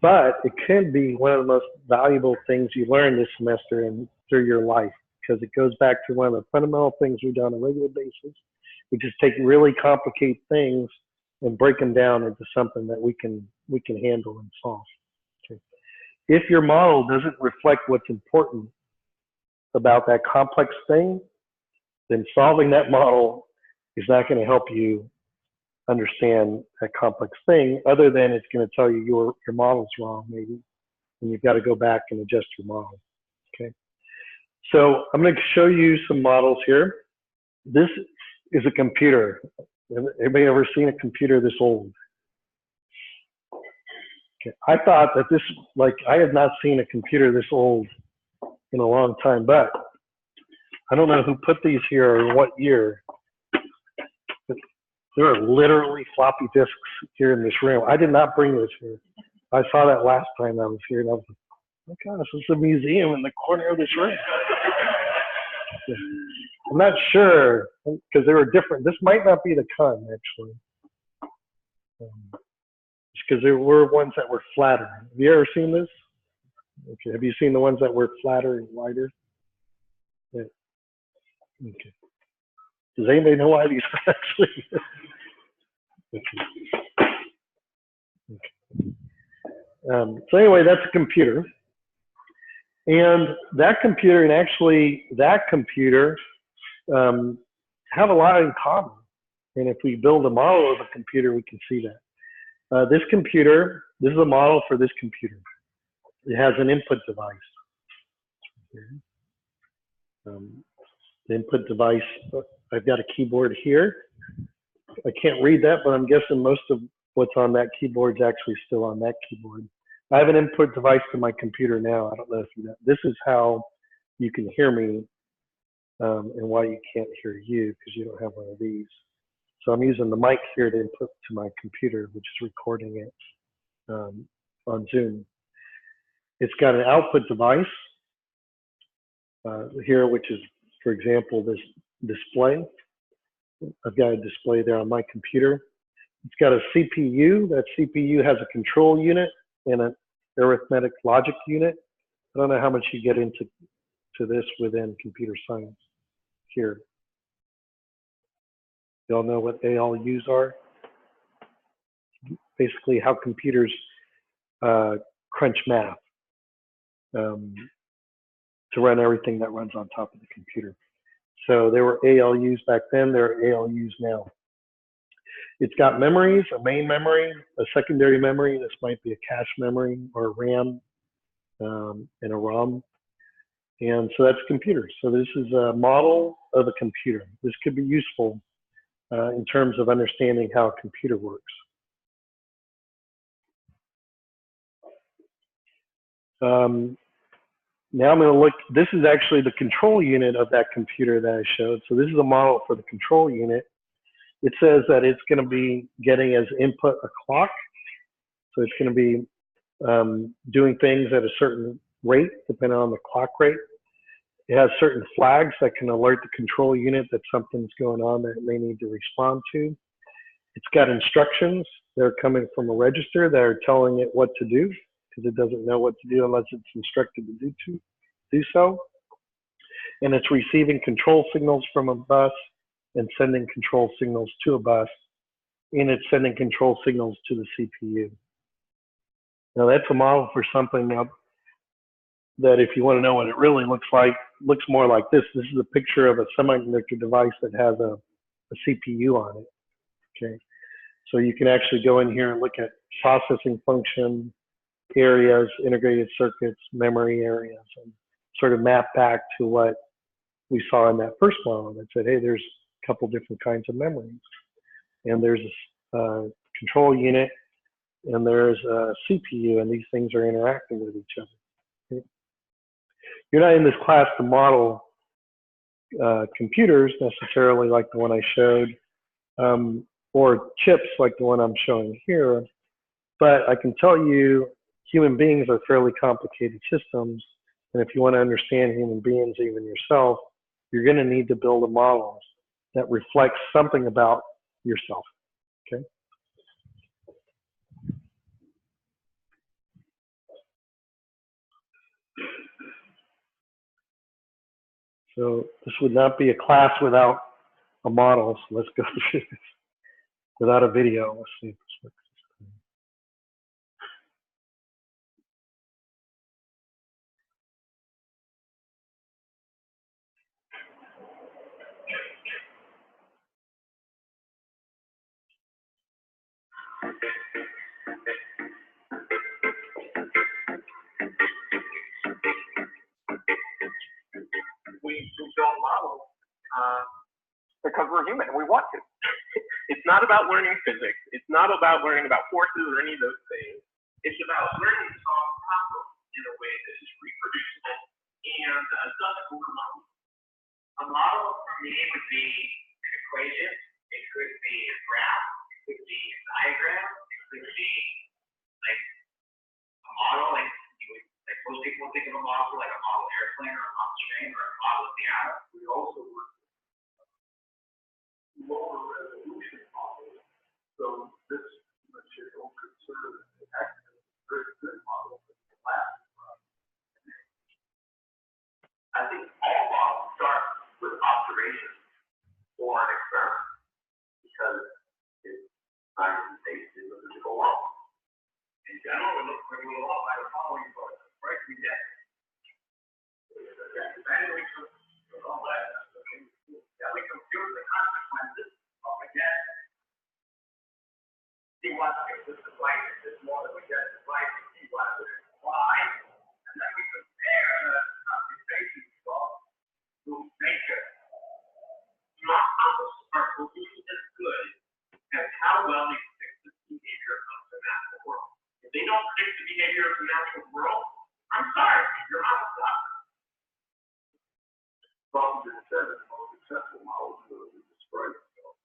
But it can be one of the most valuable things you learn this semester and through your life, because it goes back to one of the fundamental things we do on a regular basis, which is take really complicated things and break them down into something that we can handle and solve. Okay. If your model doesn't reflect what's important about that complex thing, then solving that model is not going to help you understand that complex thing, other than it's going to tell you your model's wrong, maybe, and you've got to go back and adjust your model. Okay. So I'm going to show you some models here. This is a computer. Anybody ever seen a computer this old? Okay. I thought that this, I have not seen a computer this old in a long time, but I don't know who put these here or what year. But there are literally floppy disks here in this room. I did not bring this here. I saw that last time I was here, and I was like, oh gosh, it's a museum in the corner of this room. I'm not sure, because they were different. This might not be the Kun, actually. Because there were ones that were flatter. Have you ever seen this? Okay. Have you seen the ones that were flatter and wider? Yeah. Okay. Does anybody know why these are actually? Okay. Okay. So anyway, that's a computer. And that computer and actually that computer have a lot in common. And if we build a model of a computer, we can see that. This computer, this is a model for this computer. It has an input device. The input device, I've got a keyboard here. I can't read that, but I'm guessing most of what's on that keyboard is actually still on that keyboard. I have an input device to my computer now. I don't know if you know. This is how you can hear me and why you can't hear you, because you don't have one of these. So I'm using the mic here to input to my computer, which is recording it on Zoom. It's got an output device here, which is, for example, this display. I've got a display there on my computer. It's got a CPU. That CPU has a control unit and an arithmetic logic unit. I don't know how much you get into this within computer science here. You all know what ALUs are? Basically how computers crunch math to run everything that runs on top of the computer. So there were ALUs back then, there are ALUs now. It's got memories, a main memory, a secondary memory. This might be a cache memory or a RAM and a ROM. And so that's a computer. So this is a model of a computer. This could be useful in terms of understanding how a computer works. Now I'm going to look, this is actually the control unit of that computer that I showed. So this is a model for the control unit. It says that it's going to be getting as input a clock. So it's going to be doing things at a certain rate, depending on the clock rate. It has certain flags that can alert the control unit that something's going on that it may need to respond to. It's got instructions that are coming from a register that are telling it what to do, because it doesn't know what to do unless it's instructed to do so. And it's receiving control signals from a bus and sending control signals to a bus, and it's sending control signals to the CPU. Now that's a model for something that if you want to know what it really looks like, looks more like this. This is a picture of a semiconductor device that has a CPU on it, okay? So you can actually go in here and look at processing function areas, integrated circuits, memory areas, and sort of map back to what we saw in that first model that said, hey, there's a couple different kinds of memories. And there's a control unit, and there's a CPU, and these things are interacting with each other. Okay? You're not in this class to model computers necessarily like the one I showed, or chips like the one I'm showing here, but I can tell you human beings are fairly complicated systems, and if you want to understand human beings, even yourself, you're going to need to build a model that reflects something about yourself, okay? So this would not be a class without a model, so let's go through this without a video. Let's see if this works. We build models because we're human and we want to. It's not about learning physics. It's not about learning about forces or any of those things. It's about learning to solve problems in a way that is reproducible and doesn't overwhelm. A model for me would be an equation. It could be a graph. It could be a diagram. It could be like a model, like you would, like most people think of a model like a model airplane or a model train or a model of the atom. We also work with lower resolution models. So this material could serve as a very good model for the lab. I think all models start with observation or an experiment because it's science-based in the physical world. In general, it looks pretty well by the following process, right? We get evaluation of all that. Then we compute the consequences of again. See what if this is like, if this more than we get is like, see what if it's y, and then we compare the computation results to make it. Models are only as good as how well they predict the behavior of the natural world. If they don't predict the behavior of the natural world, I'm sorry, your model sucks. Problems in seven, the most successful models are those that destroy themselves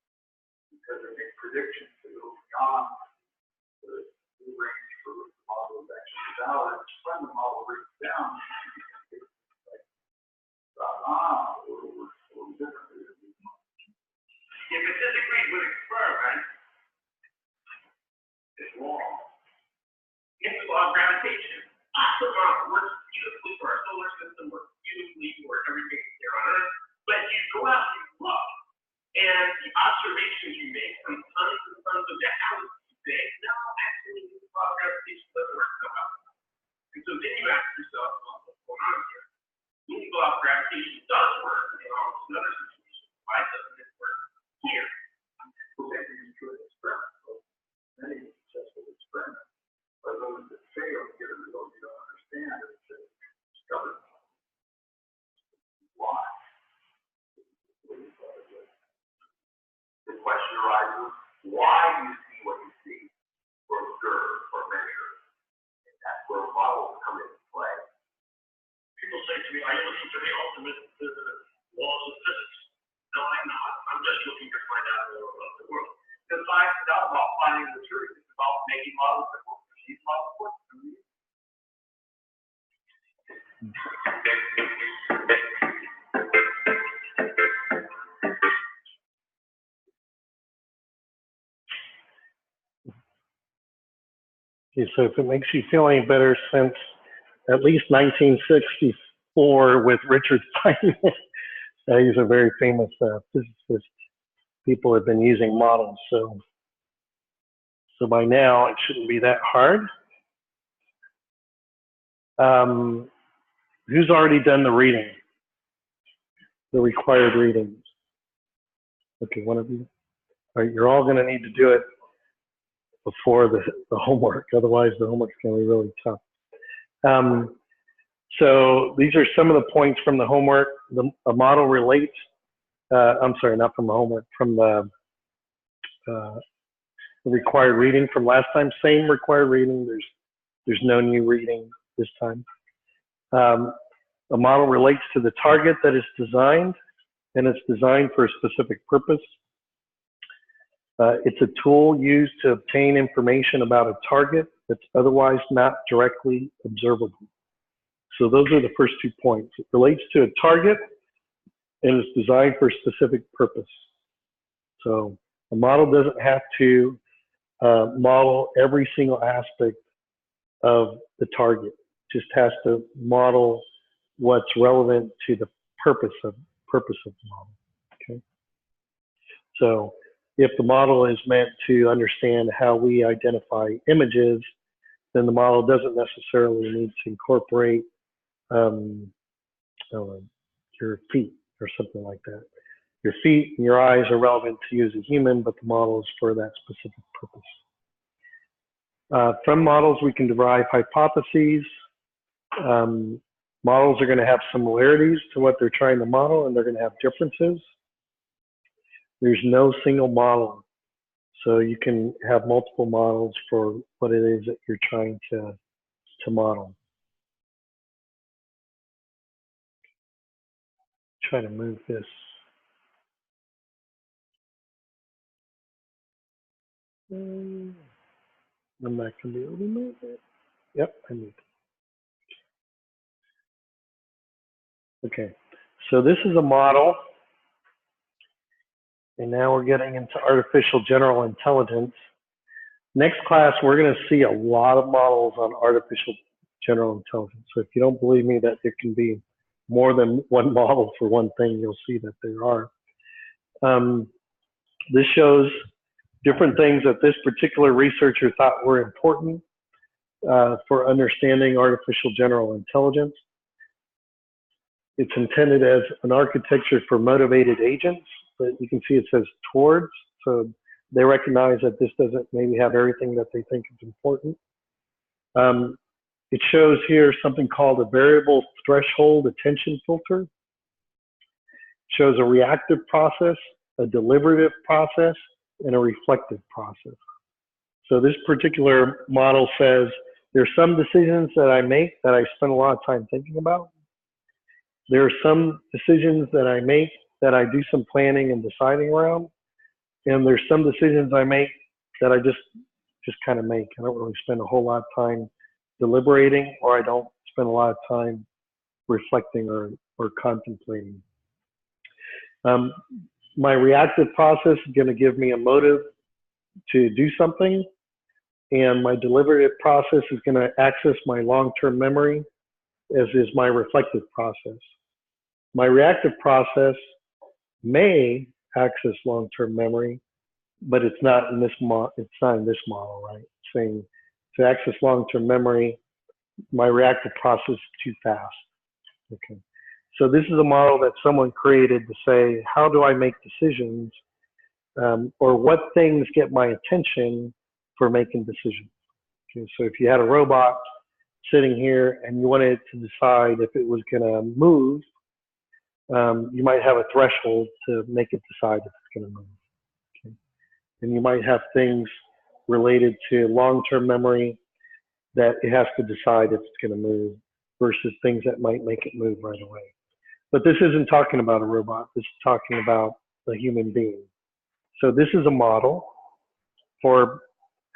because they make predictions that go beyond the range for which the model is actually valid. When the model breaks down, it's like, we're different. If it disagrees with experiment, it's wrong. It's the law of gravitation. The model works beautifully for our solar system, works beautifully for everything here on Earth. But you go out and look, and the observations you make from tons and tons of galaxies say, no, actually, the law of gravitation doesn't work so well. And so then you ask yourself, well, what's going on here? When the law of gravitation does work in almost another situation, why doesn't it work here? Well, then you do an experiment. Many successful experiments. But those that fail get a result you don't understand and say, discover why. The question arises, why do you see what you see, or observe, or measure? And that's where models come into play. People say to me, are you looking for the ultimate laws of physics? No, I'm not. I'm just looking to find out more about the world. Because science is not about finding the truth. It's about making models that work. These models work for me. Okay, so if it makes you feel any better, since at least 1960, or with Richard Feynman. He's a very famous physicist. People have been using models, so by now it shouldn't be that hard. Who's already done the reading? The required readings? Okay, one of you. All right, you're all going to need to do it before the homework. Otherwise, the homework's going to be really tough. So these are some of the points from the homework. The model relates. I'm sorry, not from the homework, from the required reading from last time. Same required reading. There's no new reading this time. A model relates to the target that is designed, and it's designed for a specific purpose. It's a tool used to obtain information about a target that's otherwise not directly observable. So those are the first 2 points. It relates to a target and it's designed for a specific purpose. So a model doesn't have to model every single aspect of the target. It just has to model what's relevant to the purpose of the model. Okay. So if the model is meant to understand how we identify images, then the model doesn't necessarily need to incorporate your feet or something like that. Your feet and your eyes are relevant to you as a human, but the model is for that specific purpose. From models, we can derive hypotheses. Models are going to have similarities to what they're trying to model, and they're going to have differences. There's no single model. So you can have multiple models for what it is that you're trying to model. Try to move this. I'm not going to be able to move it. Yep, I moved it. Okay, so this is a model. And now we're getting into artificial general intelligence. Next class, we're going to see a lot of models on artificial general intelligence. So if you don't believe me that there can be more than one model for one thing, you'll see that there are. This shows different things that this particular researcher thought were important for understanding artificial general intelligence. It's intended as an architecture for motivated agents, but you can see it says towards. So they recognize that this doesn't maybe have everything that they think is important. It shows here something called a variable threshold attention filter. It shows a reactive process, a deliberative process, and a reflective process. So this particular model says there's some decisions that I make that I spend a lot of time thinking about. There are some decisions that I make that I do some planning and deciding around. And there's some decisions I make that I just kind of make. I don't really spend a whole lot of time deliberating, or I don't spend a lot of time reflecting or contemplating. My reactive process is going to give me a motive to do something. And my deliberative process is going to access my long-term memory, as is my reflective process. My reactive process may access long-term memory, but it's not in this model. It's not in this model, right? It's saying to access long-term memory, my reactive process is too fast. Okay. So this is a model that someone created to say, how do I make decisions, or what things get my attention for making decisions? Okay. So if you had a robot sitting here and you wanted it to decide if it was going to move, you might have a threshold to make it decide if it's going to move. Okay. And you might have things related to long-term memory that it has to decide if it's going to move versus things that might make it move right away. But this isn't talking about a robot. This is talking about a human being. So this is a model for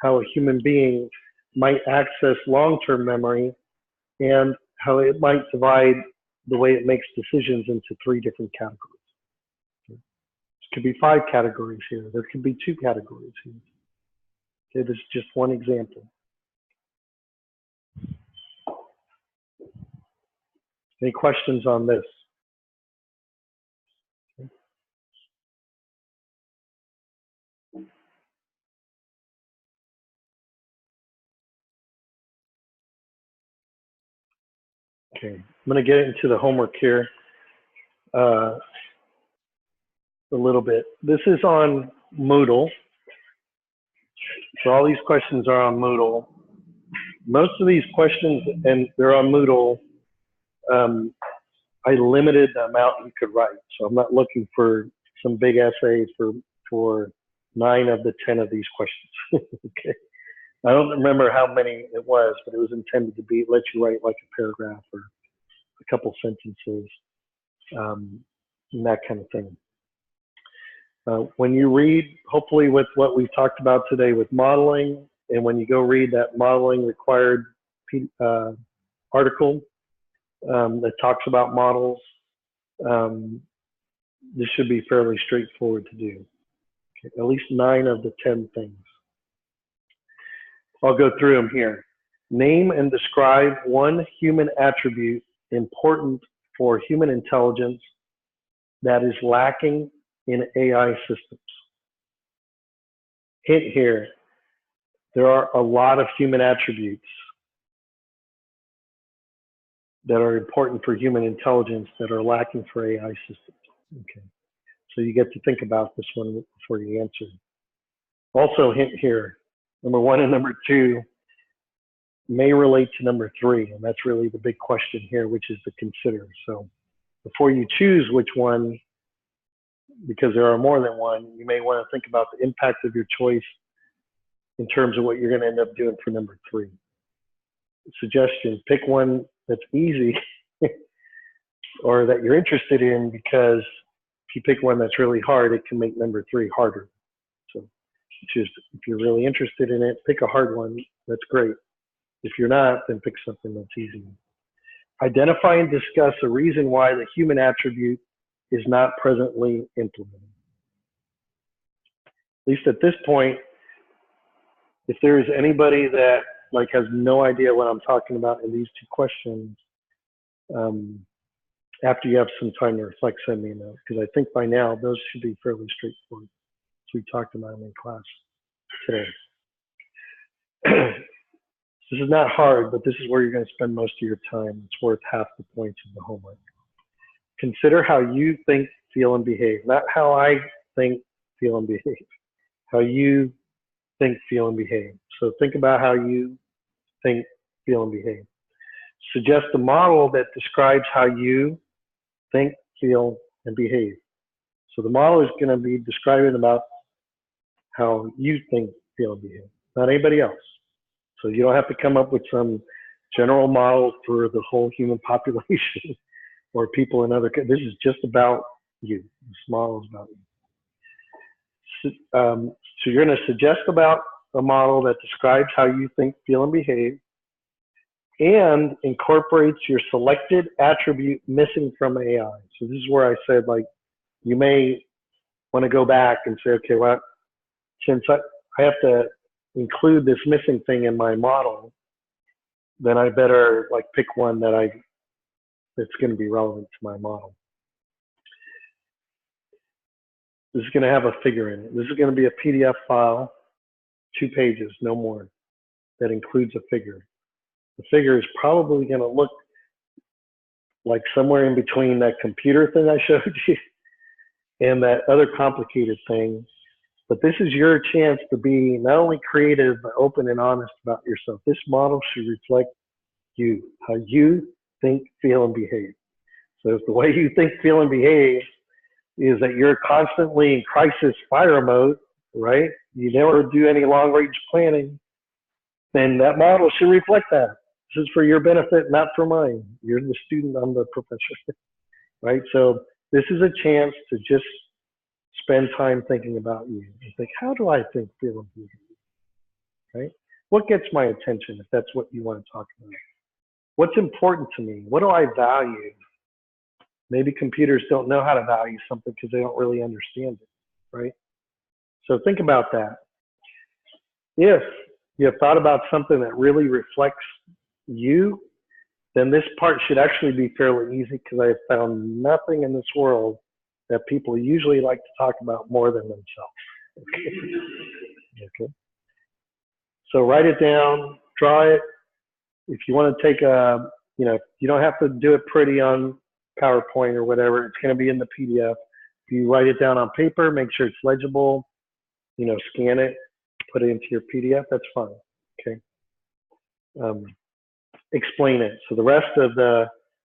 how a human being might access long-term memory and how it might divide the way it makes decisions into 3 different categories. There could be 5 categories here. There could be 2 categories here. Okay, this is just one example. Any questions on this? Okay, I'm going to get into the homework here a little bit. This is on Moodle. So all these questions are on Moodle. Most of these questions, and they're on Moodle, I limited the amount you could write. So I'm not looking for some big essays for 9 of the 10 of these questions. Okay. I don't remember how many it was, but it was intended to be, let you write like a paragraph or a couple sentences, and that kind of thing. When you read, hopefully with what we've talked about today with modeling, and when you go read that modeling required article that talks about models, this should be fairly straightforward to do. Okay, at least 9 of the 10 things. I'll go through them here. Name and describe one human attribute important for human intelligence that is lacking in AI systems. Hint here, there are a lot of human attributes that are important for human intelligence that are lacking for AI systems. Okay, so you get to think about this one before you answer. Also hint here, number 1 and number 2 may relate to number 3, and that's really the big question here, which is to consider. So before you choose which one, because there are more than one, you may want to think about the impact of your choice in terms of what you're going to end up doing for number 3. Suggestion, pick one that's easy or that you're interested in, because if you pick one that's really hard, it can make number 3 harder. So just, if you're really interested in it, pick a hard one. That's great. If you're not, then pick something that's easy. Identify and discuss a reason why the human attribute is not presently implemented. At least at this point, if there is anybody that like has no idea what I'm talking about in these 2 questions, after you have some time to reflect, send me a note, because I think by now those should be fairly straightforward, as we talked about in class today. This is not hard, but this is where you're going to spend most of your time. It's worth half the points of the homework. Consider how you think, feel, and behave. Not how I think, feel, and behave. How you think, feel, and behave. So think about how you think, feel, and behave. Suggest a model that describes how you think, feel, and behave. So the model is going to be describing about how you think, feel, and behave, not anybody else. So you don't have to come up with some general model for the whole human population or people in other countries. This is just about you. This model is about you. So you're going to suggest about a model that describes how you think, feel, and behave, and incorporates your selected attribute missing from AI. So this is where I said, like, you may want to go back and say, okay, well, since I have to include this missing thing in my model, then I better like pick one that's going to be relevant to my model. This is going to have a figure in it. This is going to be a PDF file, 2 pages, no more, that includes a figure. The figure is probably going to look like somewhere in between that computer thing I showed you and that other complicated thing. But this is your chance to be not only creative, but open and honest about yourself. This model should reflect you, how you think, feel, and behave. So if the way you think, feel, and behave is that you're constantly in crisis fire mode, right? You never do any long-range planning, then that model should reflect that. This is for your benefit, not for mine. You're the student, I'm the professor, right? So this is a chance to just spend time thinking about you and think, how do I think, feel, and behave, right? What gets my attention if that's what you want to talk about? What's important to me? What do I value? Maybe computers don't know how to value something because they don't really understand it, right? So think about that. If you have thought about something that really reflects you, then this part should actually be fairly easy because I have found nothing in this world that people usually like to talk about more than themselves. Okay. So write it down, draw it. If you want to take a, you don't have to do it pretty on PowerPoint or whatever. It's going to be in the PDF. If you write it down on paper, make sure it's legible, scan it, put it into your PDF, that's fine. Okay. Explain it. So the rest of the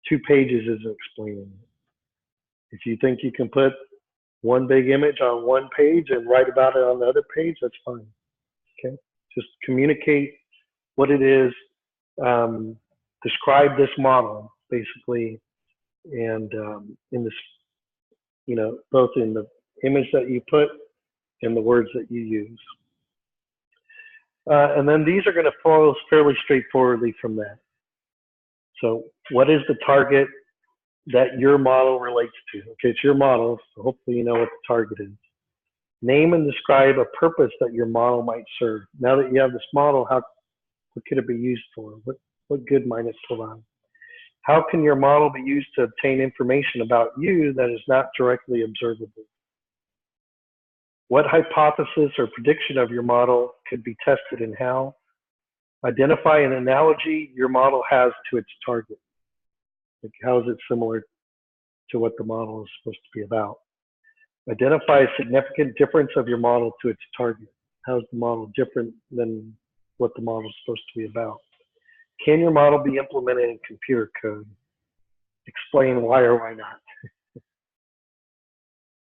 2 pages is explaining it. If you think you can put one big image on one page and write about it on the other page, that's fine. Okay. Just communicate what it is, describe this model basically, and in this, both in the image that you put and the words that you use. And then these are going to follow fairly straightforwardly from that. So what is the target that your model relates to? Okay, it's your model, so hopefully you know what the target is. Name and describe a purpose that your model might serve. Now that you have this model, what could it be used for? What good might it provide? How can your model be used to obtain information about you that is not directly observable? What hypothesis or prediction of your model could be tested and how? Identify an analogy your model has to its target. Like how is it similar to what the model is supposed to be about? Identify a significant difference of your model to its target. How is the model different than what the model is supposed to be about? Can your model be implemented in computer code? Explain why or why not.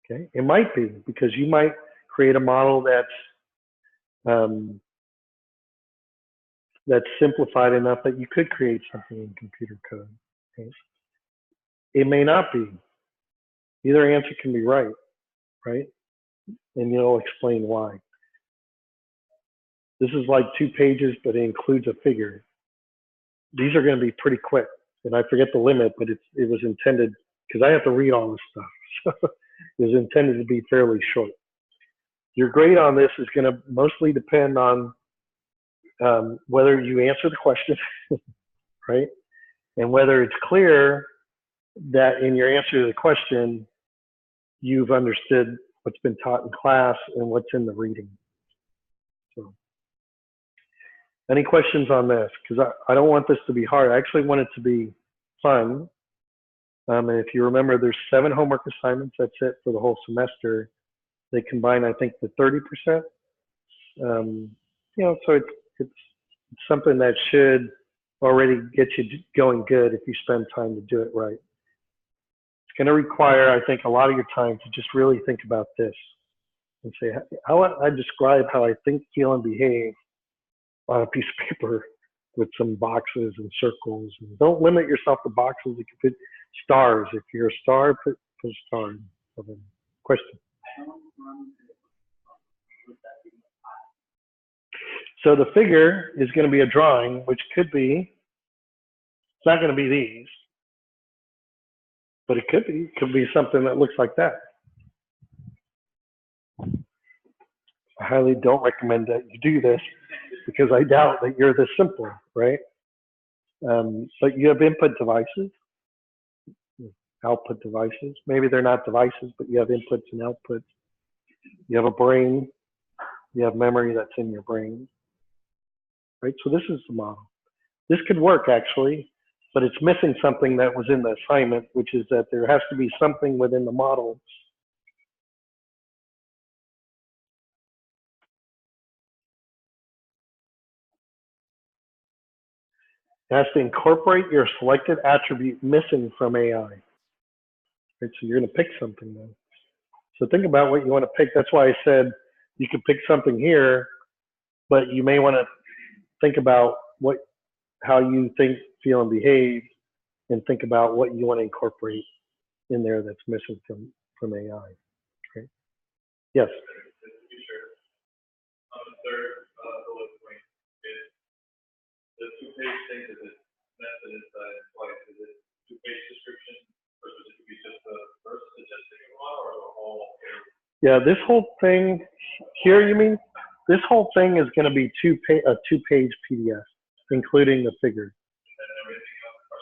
Okay, it might be because you might create a model that's simplified enough that you could create something in computer code. Okay? It may not be. Either answer can be right? And you'll explain why. This is like 2 pages, but it includes a figure. These are going to be pretty quick, and I forget the limit, but it was intended, because I have to read all this stuff, so it was intended to be fairly short. Your grade on this is going to mostly depend on whether you answer the question, right? And whether it's clear that in your answer to the question, you've understood what's been taught in class and what's in the reading. So, any questions on this? Because I don't want this to be hard. I actually want it to be fun. And if you remember, there's 7 homework assignments. That's it for the whole semester. They combine, I think, the 30%. So it's something that should already get you going good if you spend time to do it right. It's going to require, I think, a lot of your time to just really think about this and say, how I describe how I think, feel, and behave on a piece of paper with some boxes and circles. And don't limit yourself to boxes. You can put stars. If you're a star, put a star. Question? So the figure is going to be a drawing, which could be, it's not going to be these, but it could be something that looks like that. I highly don't recommend that you do this because I doubt that you're this simple, right? But you have input devices, output devices. Maybe they're not devices, but you have inputs and outputs. You have a brain. You have memory that's in your brain, right? So this is the model. This could work actually, but it's missing something that was in the assignment, which is that there has to be something within the model it has to incorporate your selected attribute missing from AI. Right? So you're going to pick something then. So think about what you want to pick. That's why I said you could pick something here, but you may want to think about how you think, feel, and behave, and think about what you want to incorporate in there that's missing from AI. Okay? Yes. On the third bullet point, is the 2-page thing, is it method inside twice? Is it 2-page description, or does it be just the first suggesting a model, or the whole? Yeah, this whole thing here, you mean? This whole thing is going to be a 2-page PDF, including the figure. And everything else, or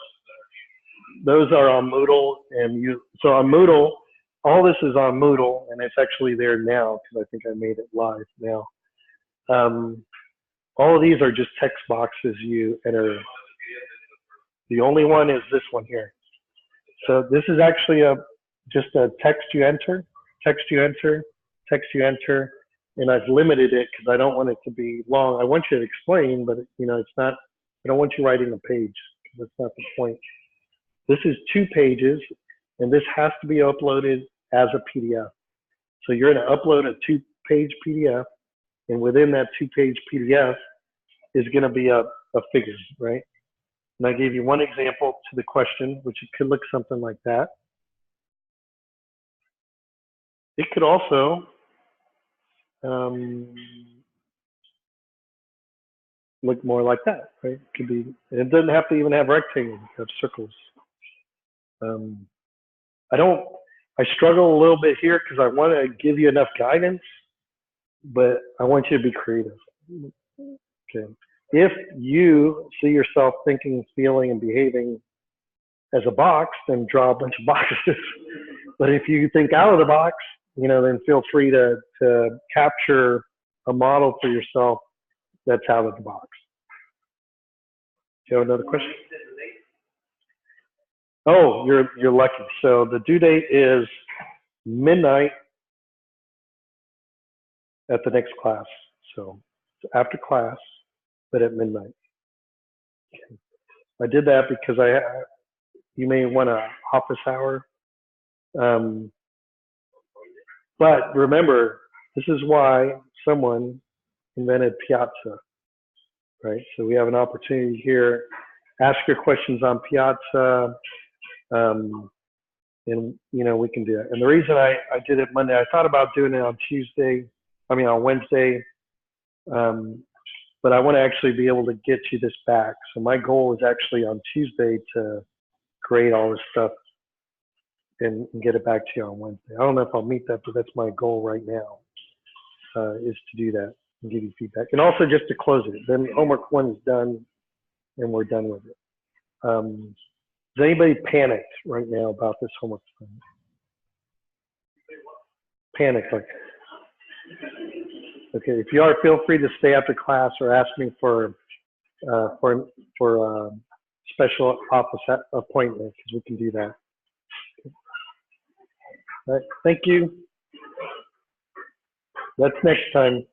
those are on Moodle, and so on Moodle, all this is on Moodle, and it's actually there now because I think I made it live now. All of these are just text boxes you enter. The only one is this one here. So this is actually just a text you enter, text you enter, text you enter, and I've limited it because I don't want it to be long. I want you to explain, but it's not. I don't want you writing a page because that's not the point. This is 2 pages, and this has to be uploaded as a PDF. So you're going to upload a 2-page PDF, and within that 2-page PDF is going to be a figure, right? And I gave you one example to the question, which it could look something like that. It could also look more like that, right? It could be, and it doesn't have to even have rectangles, it have circles. I struggle a little bit here because I want to give you enough guidance, but I want you to be creative. Okay. If you see yourself thinking, feeling, and behaving as a box, then draw a bunch of boxes. But if you think out of the box, then feel free to capture a model for yourself that's out of the box. Do you have another question? Oh, you're lucky. So the due date is midnight at the next class. So it's after class, but at midnight. Okay. I did that because you may want an office hour. But remember, this is why someone invented Piazza, right? So we have an opportunity here. Ask your questions on Piazza, and we can do that. And the reason I did it Monday, I thought about doing it on Wednesday, but I want to actually be able to get you this back. So my goal is actually on Tuesday to create all this stuff and get it back to you on Wednesday. I don't know if I'll meet that, but that's my goal right now, is to do that and give you feedback. And also just to close it. Then homework 1 is done and we're done with it. Is anybody panicked right now about this homework thing? Panic, like, okay, if you are, feel free to stay after class or ask me for special office appointment, because we can do that. All right, thank you. That's next time.